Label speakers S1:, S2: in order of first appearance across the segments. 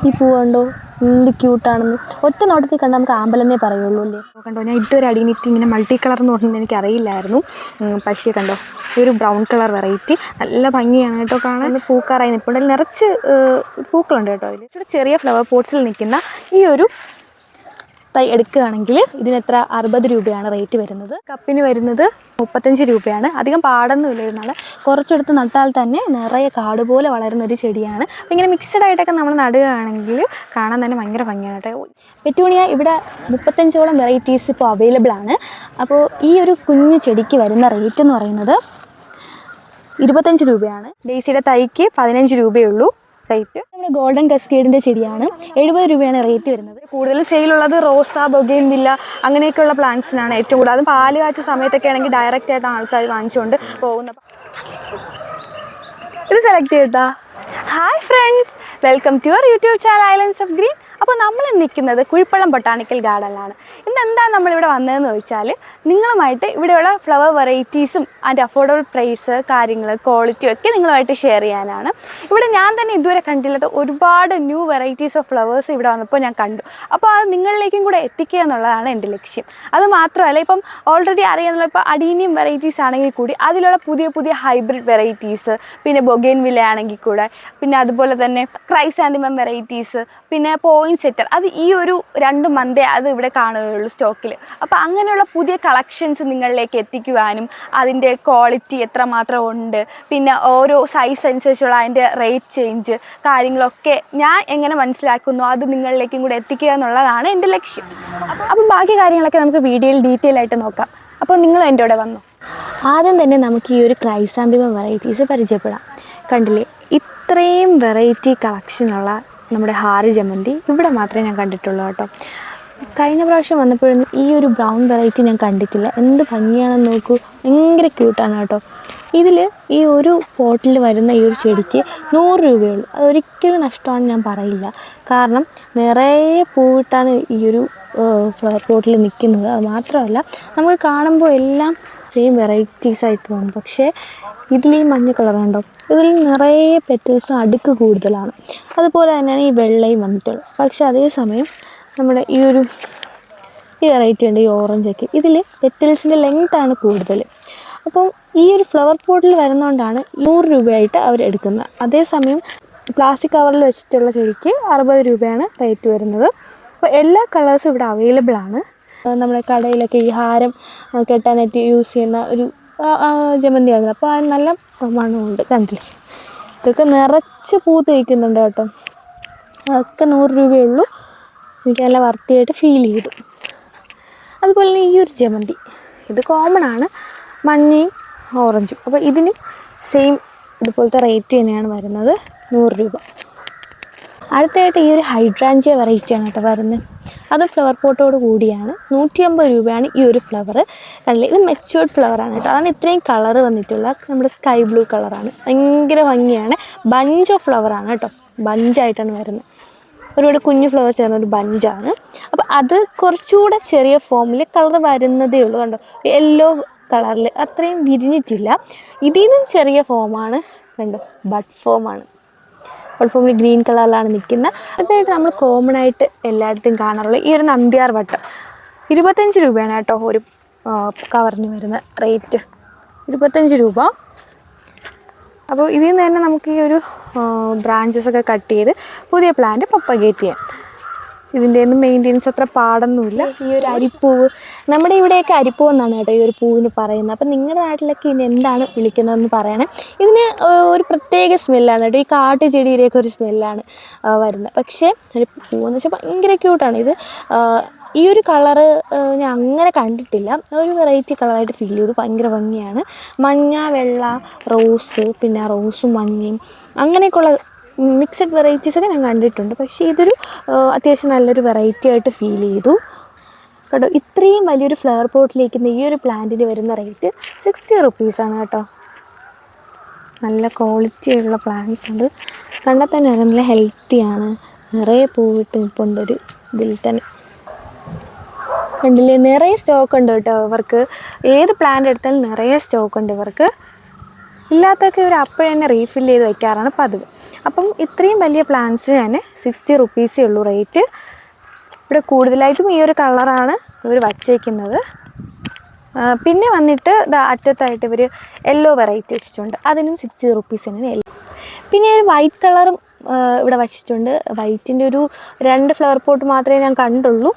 S1: ഈ പൂ കണ്ടോ, എന്ത് ക്യൂട്ടാണെന്ന്. ഒറ്റ നോട്ടത്തിൽ കണ്ടാൽ നമുക്ക് ആമ്പലെന്നേ പറയുള്ളൂ അല്ലേ.
S2: കണ്ടോ, ഞാൻ ഇതുവരെ അടിയിനിട്ട് ഇങ്ങനെ മൾട്ടി കളർ എന്ന് പറഞ്ഞത് എനിക്കറിയില്ലായിരുന്നു. പക്ഷേ കണ്ടോ, ഒരു ബ്രൗൺ കളർ വെറൈറ്റി നല്ല ഭംഗിയാണ് കേട്ടോ കാണാൻ. പൂക്കാറായി നിൽപ്പുണ്ട്, നിറച്ച് പൂക്കളുണ്ട് കേട്ടോ. അതിൽ ചെറിയ ഫ്ലവർ പോട്ട്സിൽ നിൽക്കുന്ന ഈ ഒരു തൈ എടുക്കുകയാണെങ്കിൽ ഇതിനെത്ര 60 രൂപയാണ് റേറ്റ് വരുന്നത്. കപ്പിന് വരുന്നത് 35 രൂപയാണ്. അധികം പാടൊന്നുമില്ല. ഇരുന്നാൽ കുറച്ചെടുത്ത് നട്ടാൽ തന്നെ നിറയെ കാട് പോലെ വളരുന്നൊരു ചെടിയാണ്. അപ്പോൾ ഇങ്ങനെ മിക്സഡ് ആയിട്ടൊക്കെ നമ്മൾ നടുകയാണെങ്കിൽ കാണാൻ തന്നെ ഭയങ്കര ഭംഗിയാണ് കേട്ടോ. പെറ്റൂണിയ ഇവിടെ 35ഓളം വെറൈറ്റീസ് ഇപ്പോൾ അവൈലബിൾ ആണ്. അപ്പോൾ ഈ ഒരു കുഞ്ഞു ചെടിക്ക് വരുന്ന റേറ്റ് എന്ന് പറയുന്നത് 25 രൂപയാണ്. ഡെയ്സിയുടെ തൈക്ക് 15 രൂപയുള്ളൂ റേറ്റ്. നമ്മുടെ ഗോൾഡൻ കസ്കേഡിൻ്റെ ചെടിയാണ്, 70 രൂപയാണ് റേറ്റ് വരുന്നത്.
S1: കൂടുതൽ സെയിലുള്ളത് റോസ, ബൊഗെയിൻവില്ല അങ്ങനെയൊക്കെയുള്ള പ്ലാന്റ്സിനാണ് ഏറ്റവും കൂടുതൽ. അതും പാല് കാച്ച സമയത്തൊക്കെ ആണെങ്കിൽ ഡയറക്റ്റ് ആയിട്ട് ആൾക്കാർ വാങ്ങിച്ചുകൊണ്ട് പോകുന്നത്. ഇത് സെലക്ട് ചെയ്താ. Hi friends, welcome to your YouTube channel islands of green. അപ്പോൾ നമ്മൾ നിൽക്കുന്നത് കുഴിപ്പള്ളം ബൊട്ടാണിക്കൽ ഗാർഡനിലാണ്. ഇന്ന് എന്താണ് നമ്മളിവിടെ വന്നതെന്ന് ചോദിച്ചാൽ, നിങ്ങളുമായിട്ട് ഇവിടെയുള്ള ഫ്ലവർ വെറൈറ്റീസും അതിൻ്റെ അഫോർഡബിൾ പ്രൈസ്, കാര്യങ്ങൾ, ക്വാളിറ്റി ഒക്കെ നിങ്ങളുമായിട്ട് ഷെയർ ചെയ്യാനാണ്. ഇവിടെ ഞാൻ തന്നെ ഇതുവരെ കണ്ടില്ലാത്ത ഒരുപാട് ന്യൂ വെറൈറ്റീസ് ഓഫ് ഫ്ലവേഴ്സ് ഇവിടെ വന്നപ്പോൾ ഞാൻ കണ്ടു. അപ്പോൾ അത് നിങ്ങളിലേക്കും കൂടെ എത്തിക്കുക എന്നുള്ളതാണ് എൻ്റെ ലക്ഷ്യം. അത് മാത്രമല്ല, ഇപ്പം ഓൾറെഡി അറിയാനുള്ള ഇപ്പോൾ അഡീനിയം വെറൈറ്റീസ് ആണെങ്കിൽ കൂടി അതിലുള്ള പുതിയ പുതിയ ഹൈബ്രിഡ് വെറൈറ്റീസ്, പിന്നെ ബൊഗെയിൻവില്ല ആണെങ്കിൽ കൂടെ, പിന്നെ അതുപോലെ തന്നെ ക്രൈസാന്തിമം വെറൈറ്റീസ്, പിന്നെ സെറ്റർ, അത് ഈ ഒരു 2 മന്തേ അത് ഇവിടെ കാണുകയുള്ളൂ സ്റ്റോക്കിൽ. അപ്പോൾ അങ്ങനെയുള്ള പുതിയ കളക്ഷൻസ് നിങ്ങളിലേക്ക് എത്തിക്കുവാനും അതിൻ്റെ ക്വാളിറ്റി എത്രമാത്രം ഉണ്ട്, പിന്നെ ഓരോ സൈസ് അനുസരിച്ചുള്ള അതിൻ്റെ റേറ്റ് ചേഞ്ച് കാര്യങ്ങളൊക്കെ ഞാൻ എങ്ങനെ മനസ്സിലാക്കുന്നു അത് നിങ്ങളിലേക്കും കൂടെ എത്തിക്കുക എന്നുള്ളതാണ് എൻ്റെ ലക്ഷ്യം. അപ്പം ബാക്കി കാര്യങ്ങളൊക്കെ നമുക്ക് വീഡിയോയിൽ ഡീറ്റെയിൽ ആയിട്ട് നോക്കാം. അപ്പോൾ നിങ്ങൾ എൻ്റെ കൂടെ വന്നു. ആദ്യം തന്നെ നമുക്ക് ഈ ഒരു ക്രൈസാന്തിമം വെറൈറ്റീസ് പരിചയപ്പെടാം. കണ്ടില്ലേ, ഇത്രയും വെറൈറ്റി കളക്ഷനുള്ള നമ്മുടെ ഹാരി ജമന്തി ഇവിടെ മാത്രമേ ഞാൻ കണ്ടിട്ടുള്ളൂ കേട്ടോ. കഴിഞ്ഞ പ്രാവശ്യം വന്നപ്പോഴൊന്നും ഈ ഒരു ബ്രൗൺ വെറൈറ്റി ഞാൻ കണ്ടിട്ടില്ല. എന്ത് ഭംഗിയാണെന്ന് നോക്കൂ, ഭയങ്കര ക്യൂട്ടാണ് കേട്ടോ. ഇതിൽ ഈ ഒരു പോട്ടിൽ വരുന്ന ഈ ഒരു ചെടിക്ക് 100 രൂപയുള്ളൂ. അതൊരിക്കലും നഷ്ടമാണെന്ന് ഞാൻ പറയില്ല. കാരണം നിറയെ പൂവിട്ടാണ് ഈ ഒരു ഫ്ലവർ പോട്ടിൽ നിൽക്കുന്നത്. അത് മാത്രമല്ല, നമുക്ക് കാണുമ്പോൾ എല്ലാം സെയിം വെറൈറ്റീസ് ആയിട്ട് തോന്നും. പക്ഷേ ഇതിൽ ഈ മഞ്ഞ കളർ കണ്ടോ, ഇതിൽ നിറയെ പെറ്റൽസ് അടുക്ക് കൂടുതലാണ്. അതുപോലെ തന്നെയാണ് ഈ വെള്ളയും വന്നിട്ടുള്ളത്. പക്ഷേ അതേസമയം നമ്മുടെ ഈ വെറൈറ്റി ഉണ്ട്, ഈ ഓറഞ്ചൊക്കെ, ഇതിൽ പെറ്റൽസിൻ്റെ ലെങ്ത്താണ് കൂടുതൽ. അപ്പോൾ ഈ ഒരു ഫ്ലവർ പോട്ടിൽ വരുന്നതുകൊണ്ടാണ് 100 രൂപയായിട്ട് അവർ എടുക്കുന്നത്. അതേസമയം പ്ലാസ്റ്റിക് കവറിൽ വെച്ചിട്ടുള്ള ചെടിക്ക് 60 രൂപയാണ് റേറ്റ് വരുന്നത്. അപ്പോൾ എല്ലാ കളേഴ്സും ഇവിടെ അവൈലബിൾ ആണ്. നമ്മുടെ കടയിലൊക്കെ ഈ ഹാരം കെട്ടാനായിട്ട് യൂസ് ചെയ്യുന്ന ഒരു ജമന്തിയാണ്. അപ്പോൾ അത് നല്ല മണമുണ്ട്. കണ്ടില്ലേ, ഇതൊക്കെ നിറച്ച് പൂത്ത് വയ്ക്കുന്നുണ്ട് കേട്ടോ. അതൊക്കെ 100 രൂപയുള്ളൂ. എനിക്ക് നല്ല വർത്തിയായിട്ട് ഫീൽ ചെയ്തു. അതുപോലെ തന്നെ ഈ ഒരു ജമന്തി, ഇത് കോമൺ ആണ്, മഞ്ഞയും ഓറഞ്ചും. അപ്പോൾ ഇതിന് സെയിം ഇതുപോലത്തെ റേറ്റ് തന്നെയാണ് വരുന്നത്, 100 രൂപ. അടുത്തായിട്ട് ഈ ഒരു ഹൈഡ്രാഞ്ചിയ വെറൈറ്റിയാണ് കേട്ടോ വരുന്നത്. അത് ഫ്ലവർ പോട്ടോട് കൂടിയാണ്. 150 രൂപയാണ് ഈ ഒരു ഫ്ലവർ. കണ്ടില്ലേ, ഇത് മെച്യൂർഡ് ഫ്ലവറാണ് കേട്ടോ. അതാണ് ഇത്രയും കളർ വന്നിട്ടുള്ള നമ്മുടെ സ്കൈ ബ്ലൂ കളറാണ്. ഭയങ്കര ഭംഗിയാണ്. ബഞ്ച് ഓഫ് ഫ്ലവറാണ് കേട്ടോ, ബഞ്ചായിട്ടാണ് വരുന്നത്. ഒരുപാട് കുഞ്ഞു ഫ്ലവർ ചേർന്ന ഒരു ബഞ്ചാണ്. അപ്പോൾ അത് കുറച്ചുകൂടെ ചെറിയ ഫോമിൽ കളർ വരുന്നതേ ഉള്ളൂ. കണ്ടോ, യെല്ലോ കളറിൽ അത്രയും വിരിഞ്ഞിട്ടില്ല. ഇതിൽ നിന്നും ചെറിയ ഫോമാണ്. കണ്ടോ, ബഡ് ഫോമാണ്. ബഡ് ഫോമിൽ ഗ്രീൻ കളറിലാണ് നിൽക്കുന്നത്. അതായിട്ട് നമ്മൾ കോമൺ ആയിട്ട് എല്ലായിടത്തും കാണാറുള്ള ഈ ഒരു നന്ദ്യാർ വട്ടം 25 രൂപയാണ് കേട്ടോ ഒരു കവറിന് വരുന്ന റേറ്റ്, 25 രൂപ. അപ്പോൾ ഇതിൽ നിന്ന് തന്നെ നമുക്ക് ഈ ഒരു ബ്രാഞ്ചസൊക്കെ കട്ട് ചെയ്ത് പുതിയ പ്ലാന്റ് പ്രൊപ്പഗേറ്റ് ചെയ്യാം. ഇതിൻ്റെ ഒന്നും മെയിൻ്റെനൻസ് അത്ര പാടൊന്നുമില്ല. ഈ ഒരു അരിപ്പൂവ്, നമ്മുടെ ഇവിടെയൊക്കെ അരിപ്പൂവ് എന്നാണ് കേട്ടോ ഈ ഒരു പൂവിന് പറയുന്നത്. അപ്പം നിങ്ങളുടെ നാട്ടിലൊക്കെ ഇതിന് എന്താണ് വിളിക്കുന്നതെന്ന് പറയണേ. ഇതിന് ഒരു പ്രത്യേക സ്മെല്ലാണ് കേട്ടോ, ഈ കാട്ടുചെടിയുടെയൊക്കെ ഒരു സ്മെല്ലാണ് വരുന്നത്. പക്ഷേ ഒരു പൂവെന്ന് വെച്ചാൽ ഭയങ്കര ക്യൂട്ടാണ്. ഇത് ഈ ഒരു കളറ് ഞാൻ അങ്ങനെ കണ്ടിട്ടില്ല. ഒരു വെറൈറ്റി കളറായിട്ട് ഫീൽ ചെയ്തു. ഭയങ്കര ഭംഗിയാണ്. മഞ്ഞ, വെള്ള, റോസ്, പിന്നെ റോസും മഞ്ഞയും അങ്ങനെയൊക്കെയുള്ള മിക്സഡ് വെറൈറ്റീസൊക്കെ ഞാൻ കണ്ടിട്ടുണ്ട്. പക്ഷേ ഇതൊരു അത്യാവശ്യം നല്ലൊരു വെറൈറ്റി ആയിട്ട് ഫീൽ ചെയ്തു കേട്ടോ. ഇത്രയും വലിയൊരു ഫ്ലവർ പോട്ടിലേക്ക് ഈ ഒരു പ്ലാന്റിന് വരുന്ന റേറ്റ് 60 റുപ്പീസാണ് കേട്ടോ. നല്ല ക്വാളിറ്റി ഉള്ള പ്ലാന്റ്സ് ഉണ്ട്. കണ്ടാൽ തന്നെ നല്ല ഹെൽത്തിയാണ്. നിറയെ പൂവിട്ട് നിൽപ്പുണ്ട് ഒരു ഇതിൽ തന്നെ. കണ്ടില്ലേ, നിറയെ സ്റ്റോക്ക് ഉണ്ട് കേട്ടോ ഇവർക്ക്. ഏത് പ്ലാന്റ് എടുത്താലും നിറയെ സ്റ്റോക്ക് ഉണ്ട് ഇവർക്ക്. ഇല്ലാത്തൊക്കെ ഇവർ അപ്പോഴേ തന്നെ റീഫിൽ ചെയ്ത് വയ്ക്കാറാണ് പതിവ്.
S2: അപ്പം ഇത്രയും വലിയ പ്ലാന്റ്സിന് തന്നെ 60 റുപ്പീസേ ഉള്ളൂ റേറ്റ്. ഇവിടെ കൂടുതലായിട്ടും ഈ ഒരു കളറാണ് ഇവർ വച്ചേക്കുന്നത്. പിന്നെ വന്നിട്ട് അറ്റത്തായിട്ട് ഇവർ യെല്ലോ വെറൈറ്റി വെച്ചിട്ടുണ്ട്, അതിനും 60 റുപ്പീസ് തന്നെയാണ്. പിന്നെ ഒരു വൈറ്റ് കളറും ഇവിടെ വച്ചിട്ടുണ്ട്. വൈറ്റിൻ്റെ ഒരു 2 ഫ്ലവർ പോട്ട് മാത്രമേ ഞാൻ കണ്ടുള്ളൂ.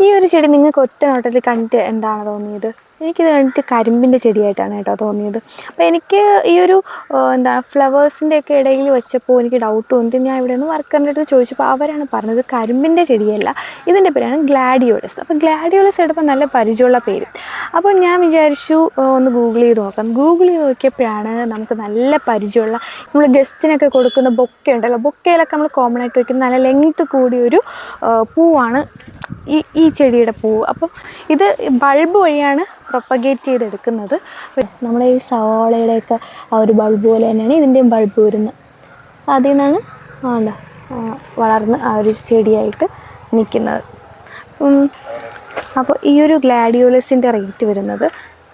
S2: ഈ ഒരു ചെടി നിങ്ങൾക്ക് ഒറ്റ നോട്ടത്തിൽ കണ്ടിട്ട് എന്താണ് തോന്നിയത്? എനിക്കിത് കണ്ടിട്ട് കരിമ്പിൻ്റെ ചെടിയായിട്ടാണ് കേട്ടോ തോന്നിയത്. അപ്പോൾ എനിക്ക് ഈ ഒരു ഫ്ലവേഴ്സിൻ്റെ ഒക്കെ ഇടയിൽ വെച്ചപ്പോൾ എനിക്ക് ഡൗട്ട് തോന്നിയിട്ട് ഞാൻ ഇവിടെ നിന്ന് വർക്കറിൻ്റെ അടുത്ത് ചോദിച്ചപ്പോൾ അവരാണ് പറഞ്ഞത് കരിമ്പിൻ്റെ ചെടിയല്ല, ഇതിൻ്റെ പേരാണ് ഗ്ലാഡിയോലസ്. അപ്പോൾ ഗ്ലാഡിയോലസ് എടുപ്പോൾ നല്ല പരിചയമുള്ള പേര്. അപ്പോൾ ഞാൻ വിചാരിച്ചു ഒന്ന് ഗൂഗിൾ ചെയ്ത് നോക്കാം. ഗൂഗിൾ ചെയ്ത് നോക്കിയപ്പോഴാണ് നമുക്ക് നല്ല പരിചയമുള്ള, നമ്മൾ ഗസ്റ്റിനൊക്കെ കൊടുക്കുന്ന ബൊക്കെ ഉണ്ടല്ലോ, ബൊക്കയിലൊക്കെ നമ്മൾ കോമൺ ആയിട്ട് വയ്ക്കുന്ന നല്ല ലെങ്ത്ത് കൂടിയൊരു പൂവാണ് ഈ ചെടിയുടെ പൂവ്. അപ്പോൾ ഇത് ബൾബ് വഴിയാണ് പ്രൊപ്പഗേറ്റ് ചെയ്തെടുക്കുന്നത്. നമ്മുടെ ഈ സവാളയുടെയൊക്കെ ആ ഒരു ബൾബ് പോലെ തന്നെയാണ് ഇതിൻ്റെയും ബൾബ് വരുന്നത്. അതിൽ നിന്നാണ് വളർന്ന് ആ ഒരു ചെടിയായിട്ട് നിൽക്കുന്നത്. അപ്പോൾ ഈ ഒരു ഗ്ലാഡിയോലസിൻ്റെ റേറ്റ് വരുന്നത്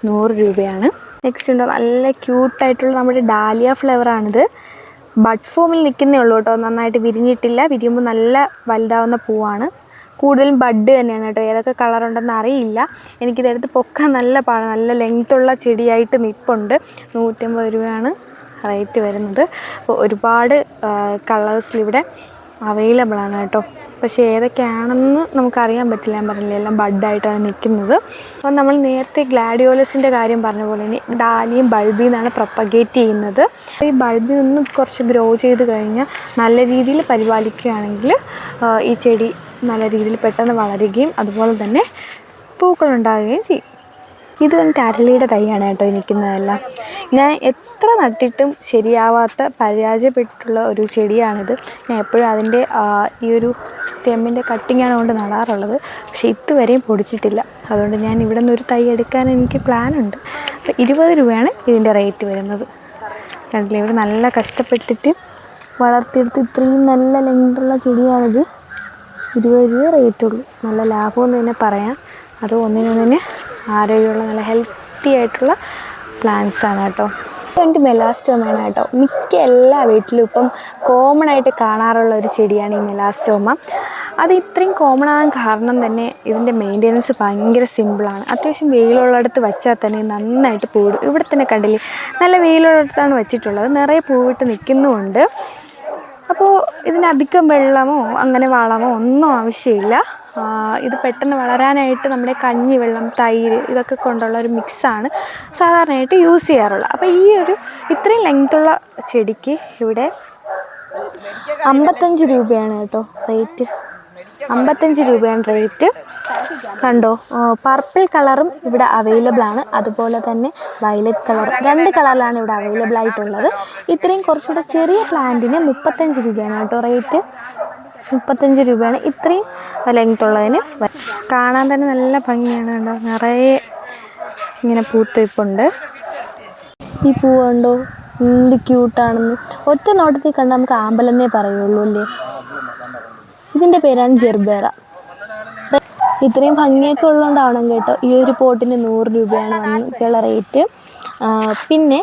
S2: 100 രൂപയാണ്. നെക്സ്റ്റ് ഉണ്ടോ നല്ല ക്യൂട്ടായിട്ടുള്ള നമ്മുടെ ഡാലിയ ഫ്ലവറാണിത്. ബഡ് ഫോമിൽ നിൽക്കുന്നേ ഉള്ളൂ കേട്ടോ, നന്നായിട്ട് വിരിഞ്ഞിട്ടില്ല. വിരിയുമ്പോൾ നല്ല വലുതാവുന്ന പൂവാണ്. കൂടുതലും ബഡ് തന്നെയാണ് കേട്ടോ, ഏതൊക്കെ കളറുണ്ടെന്ന് അറിയില്ല. എനിക്കിതെടുത്ത് പൊക്കാൻ നല്ല പാടാണ്. നല്ല ലെങ്ത്തുള്ള ചെടിയായിട്ട് നിൽപ്പുണ്ട്. 150 രൂപയാണ് റേറ്റ് വരുന്നത്. അപ്പോൾ ഒരുപാട് കളേഴ്സിലിവിടെ അവൈലബിൾ ആണ് കേട്ടോ. പക്ഷേ ഏതൊക്കെയാണെന്ന് നമുക്കറിയാൻ പറ്റില്ല. ഞാൻ പറഞ്ഞില്ല, എല്ലാം ബഡായിട്ടാണ് നിൽക്കുന്നത്. അപ്പോൾ നമ്മൾ നേരത്തെ ഗ്ലാഡിയോലസിൻ്റെ കാര്യം പറഞ്ഞ പോലെ തന്നെ ഡാലിയും ബൾബിൽ നിന്നാണ് പ്രൊപ്പഗേറ്റ് ചെയ്യുന്നത്. ഈ ബൾബിൽ നിന്ന് കുറച്ച് ഗ്രോ ചെയ്ത് കഴിഞ്ഞാൽ നല്ല രീതിയിൽ പരിപാലിക്കുകയാണെങ്കിൽ ഈ ചെടി നല്ല രീതിയിൽ പെട്ടെന്ന് വളരുകയും അതുപോലെ തന്നെ പൂക്കളുണ്ടാകുകയും ചെയ്യും. ഇത് വന്നിട്ട് അരളിയുടെ തൈയാണ് കേട്ടോ നിൽക്കുന്നതെല്ലാം. ഞാൻ എത്ര നട്ടിട്ടും ശരിയാവാത്ത പരാജയപ്പെട്ടിട്ടുള്ള ഒരു ചെടിയാണിത്. ഞാൻ എപ്പോഴും അതിൻ്റെ ഈ ഒരു സ്റ്റെമ്മിൻ്റെ കട്ടിങ്ങാണ് കൊണ്ട് നടാറുള്ളത്. പക്ഷേ ഇതുവരെയും പൊടിച്ചിട്ടില്ല. അതുകൊണ്ട് ഞാൻ ഇവിടെ നിന്ന് ഒരു തൈ എടുക്കാൻ എനിക്ക് പ്ലാനുണ്ട്. അപ്പോൾ 20 രൂപയാണ് ഇതിൻ്റെ റേറ്റ് വരുന്നത്. കണ്ടില്ലേ, ഇവിടെ നല്ല കഷ്ടപ്പെട്ടിട്ട് വളർത്തിയെടുത്ത് ഇത്രയും നല്ല ലെങ്തുള്ള ചെടിയാണിത്. 20 രൂപ റേറ്റുള്ളൂ. നല്ല ലാഭമെന്ന് തന്നെ പറയാം. അത് ഒന്നിനൊന്നിന് ആരോഗ്യമുള്ള നല്ല ഹെൽത്തി ആയിട്ടുള്ള പ്ലാന്റ്സാണ് കേട്ടോ. രണ്ട് മെലാസ്റ്റോമയാണ് കേട്ടോ. മിക്ക എല്ലാ വീട്ടിലും ഇപ്പം കോമൺ ആയിട്ട് കാണാറുള്ള ഒരു ചെടിയാണ് ഈ മെലാസ്റ്റോമ. അത് ഇത്രയും കോമൺ ആകാൻ കാരണം തന്നെ ഇതിൻ്റെ മെയിൻ്റെനൻസ് ഭയങ്കര സിമ്പിളാണ്. അത്യാവശ്യം വെയിലുള്ളിടത്ത് വെച്ചാൽ തന്നെ നന്നായിട്ട് പൂവിടും. ഇവിടെ തന്നെ കണ്ടില്ലേ, നല്ല വെയിലുള്ളിടത്താണ് വെച്ചിട്ടുള്ളത്. നിറയെ പൂവിട്ട് നിൽക്കുന്നുമുണ്ട്. അപ്പോൾ ഇതിനധികം വെള്ളമോ അങ്ങനെ വളമോ ഒന്നും ആവശ്യമില്ല. ഇത് പെട്ടെന്ന് വളരാനായിട്ട് നമ്മുടെ കഞ്ഞിവെള്ളം, തൈര് ഇതൊക്കെ കൊണ്ടുള്ള ഒരു മിക്സാണ് സാധാരണയായിട്ട് യൂസ് ചെയ്യാറുള്ളത്. അപ്പോൾ ഈ ഒരു ഇത്രയും ലെങ്ത്തുള്ള ചെടിക്ക് ഇവിടെ 55 രൂപയാണ് കേട്ടോ റേറ്റ്. 55 രൂപയാണ് റേറ്റ്. കണ്ടോ, പർപ്പിൾ കളറും ഇവിടെ അവൈലബിൾ ആണ്. അതുപോലെ തന്നെ വയലറ്റ് കളർ, 2 കളറിലാണ് ഇവിടെ അവൈലബിൾ ആയിട്ടുള്ളത്. ഇത്രയും കുറച്ചുകൂടെ ചെറിയ പ്ലാന്റിന് 35 രൂപയാണ് കേട്ടോ റേറ്റ്. 35 രൂപയാണ് ഇത്രയും ലെങ്ത്തുള്ളതിന്. കാണാൻ തന്നെ നല്ല ഭംഗിയാണ് കണ്ടോ, നിറയെ ഇങ്ങനെ പൂത്തിരിപ്പുണ്ട്. ഈ പൂവ് കണ്ടോ എന്ത് ക്യൂട്ടാണെന്ന്. ഒറ്റ നോട്ടത്തിൽ കണ്ടാൽ നമുക്ക് ആമ്പലെന്നേ പറയുള്ളൂ അല്ലേ. ഇതിൻ്റെ പേരാണ് ജെർബേറ. ഇത്രയും ഭംഗിയൊക്കെ ഉള്ളതുകൊണ്ടാവണം കേട്ടോ ഈ ഒരു പോട്ടിന് 100 രൂപയാണ് വന്നിട്ടുള്ള റേറ്റ്. പിന്നെ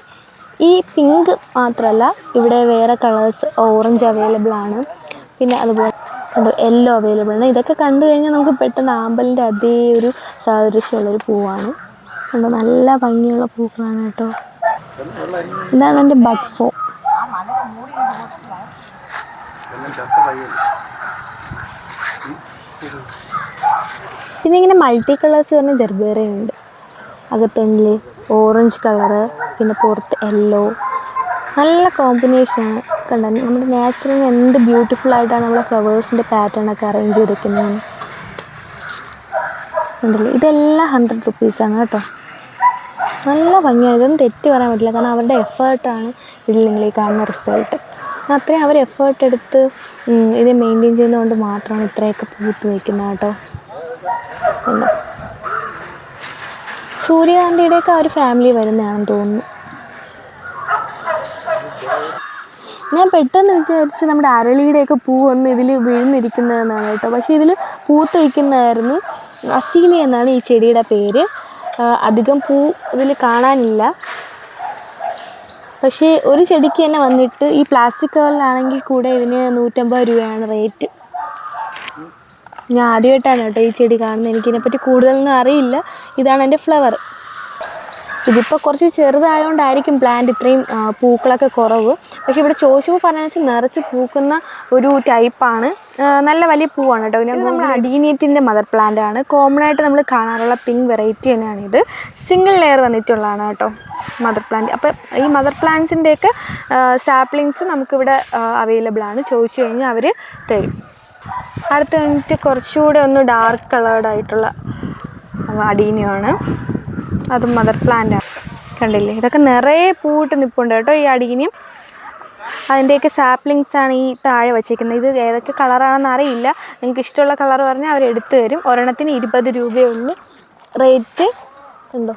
S2: ഈ പിങ്ക് മാത്രമല്ല, ഇവിടെ വേറെ കളേഴ്സ് ഓറഞ്ച് അവൈലബിൾ ആണ്. പിന്നെ അതുപോലെ യെല്ലോ അവൈലബിൾ ആണ്. ഇതൊക്കെ കണ്ടു കഴിഞ്ഞാൽ നമുക്ക് പെട്ടെന്ന് ആമ്പലിൻ്റെ അതേ ഒരു സാദൃശ്യമുള്ളൊരു പൂവാണ്. കണ്ടോ, നല്ല ഭംഗിയുള്ള പൂക്കളാണ് കേട്ടോ. ഇതാണ് എൻ്റെ ബഡ് ഫോം. പിന്നെ ഇങ്ങനെ മൾട്ടി കളേഴ്സ് പറഞ്ഞ ജെർബേറയുണ്ട്. അകത്തുണ്ടിൽ ഓറഞ്ച് കളറ്, പിന്നെ പുറത്ത് യെല്ലോ. നല്ല കോമ്പിനേഷനാണ്. കണ്ടോ, നമ്മുടെ നാച്ചുറലിന് എന്ത് ബ്യൂട്ടിഫുൾ ആയിട്ടാണ് നമ്മളെ ഫ്ലവേഴ്സിൻ്റെ പാറ്റേണൊക്കെ അറേഞ്ച് ചെയ്തിരിക്കുന്നത്. ഉണ്ടല്ലോ, ഇതെല്ലാം 100 റുപ്പീസാണ് കേട്ടോ. നല്ല ഭംഗിയാണ്. ഇതൊന്നും തെറ്റ് പറയാൻ പറ്റില്ല, കാരണം അവരുടെ എഫേർട്ടാണ് ഇതിൽ നിങ്ങൾ ഈ കാണുന്ന റിസൾട്ട്. അത്രയും അവർ എഫേർട്ട് എടുത്ത് ഇത് മെയിൻറ്റെയിൻ ചെയ്യുന്നതുകൊണ്ട് മാത്രമാണ് ഇത്രയൊക്കെ പൂത്ത് വയ്ക്കുന്നത് കേട്ടോ. സൂര്യകാന്തിയുടെയൊക്കെ ആ ഒരു ഫാമിലി വരുന്നതാണെന്ന് തോന്നുന്നു. ഞാൻ പെട്ടെന്ന് വിചാരിച്ച് നമ്മുടെ അരളിയുടെയൊക്കെ പൂവൊന്നും ഇതിൽ വീഴുന്നിരിക്കുന്നതെന്നാണ് കേട്ടോ. പക്ഷേ ഇതിൽ പൂത്ത് വയ്ക്കുന്നതായിരുന്നു. അസീലി എന്നാണ് ഈ ചെടിയുടെ പേര്. അധികം പൂ ഇതിൽ കാണാനില്ല. പക്ഷേ ഒരു ചെടിക്ക് തന്നെ വന്നിട്ട് ഈ പ്ലാസ്റ്റിക് കവറിലാണെങ്കിൽ കൂടെ ഇതിന് 150 രൂപയാണ് റേറ്റ്. ഞാൻ ആദ്യമായിട്ടാണ് കേട്ടോ ഈ ചെടി കാണുന്നത്. എനിക്കിതിനെപ്പറ്റി കൂടുതലൊന്നും അറിയില്ല. ഇതാണ് എൻ്റെ ഫ്ലവർ. ഇതിപ്പോൾ കുറച്ച് ചെറുതായതുകൊണ്ടായിരിക്കും പ്ലാന്റ് ഇത്രയും പൂക്കളൊക്കെ കുറവ്. പക്ഷേ ഇവിടെ ചോദിച്ചപ്പോൾ പറഞ്ഞതെന്ന് വെച്ചാൽ നിറച്ച് പൂക്കുന്ന ഒരു ടൈപ്പാണ്. നല്ല വലിയ പൂവാണ് കേട്ടോ. പിന്നെ നമ്മൾ അഡീനിയത്തിൻ്റെ മദർ പ്ലാന്റ് ആണ്. കോമൺ ആയിട്ട് നമ്മൾ കാണാറുള്ള പിങ്ക് വെറൈറ്റി തന്നെയാണിത്. സിംഗിൾ ലെയർ വന്നിട്ടുള്ളതാണ് കേട്ടോ മദർ പ്ലാന്റ്. അപ്പോൾ ഈ മദർ പ്ലാന്റ്സിൻ്റെയൊക്കെ സാപ്ലിങ്സ് നമുക്കിവിടെ അവൈലബിൾ ആണ്. ചോദിച്ചു കഴിഞ്ഞാൽ അവർ തരും. അടുത്ത കഴിഞ്ഞിട്ട് കുറച്ചുകൂടെ ഒന്ന് ഡാർക്ക് കളേർഡായിട്ടുള്ള അഡീനിയമാണ്. അതും മദർ പ്ലാന്റാണ്. കണ്ടില്ലേ, ഇതൊക്കെ നിറയെ പൂവിട്ട് നിൽപ്പുണ്ട് കേട്ടോ ഈ അഡീനിയം. അതിൻ്റെയൊക്കെ സാപ്ലിങ്സാണ് ഈ താഴെ വച്ചിരിക്കുന്നത്. ഇത് ഏതൊക്കെ കളറാണെന്ന് അറിയില്ല. നിങ്ങൾക്ക് ഇഷ്ടമുള്ള കളർ പറഞ്ഞാൽ അവർ എടുത്തു തരും. ഒരെണ്ണത്തിന് 20 രൂപയേ ഉള്ളൂ റേറ്റ്. ഉണ്ടോ?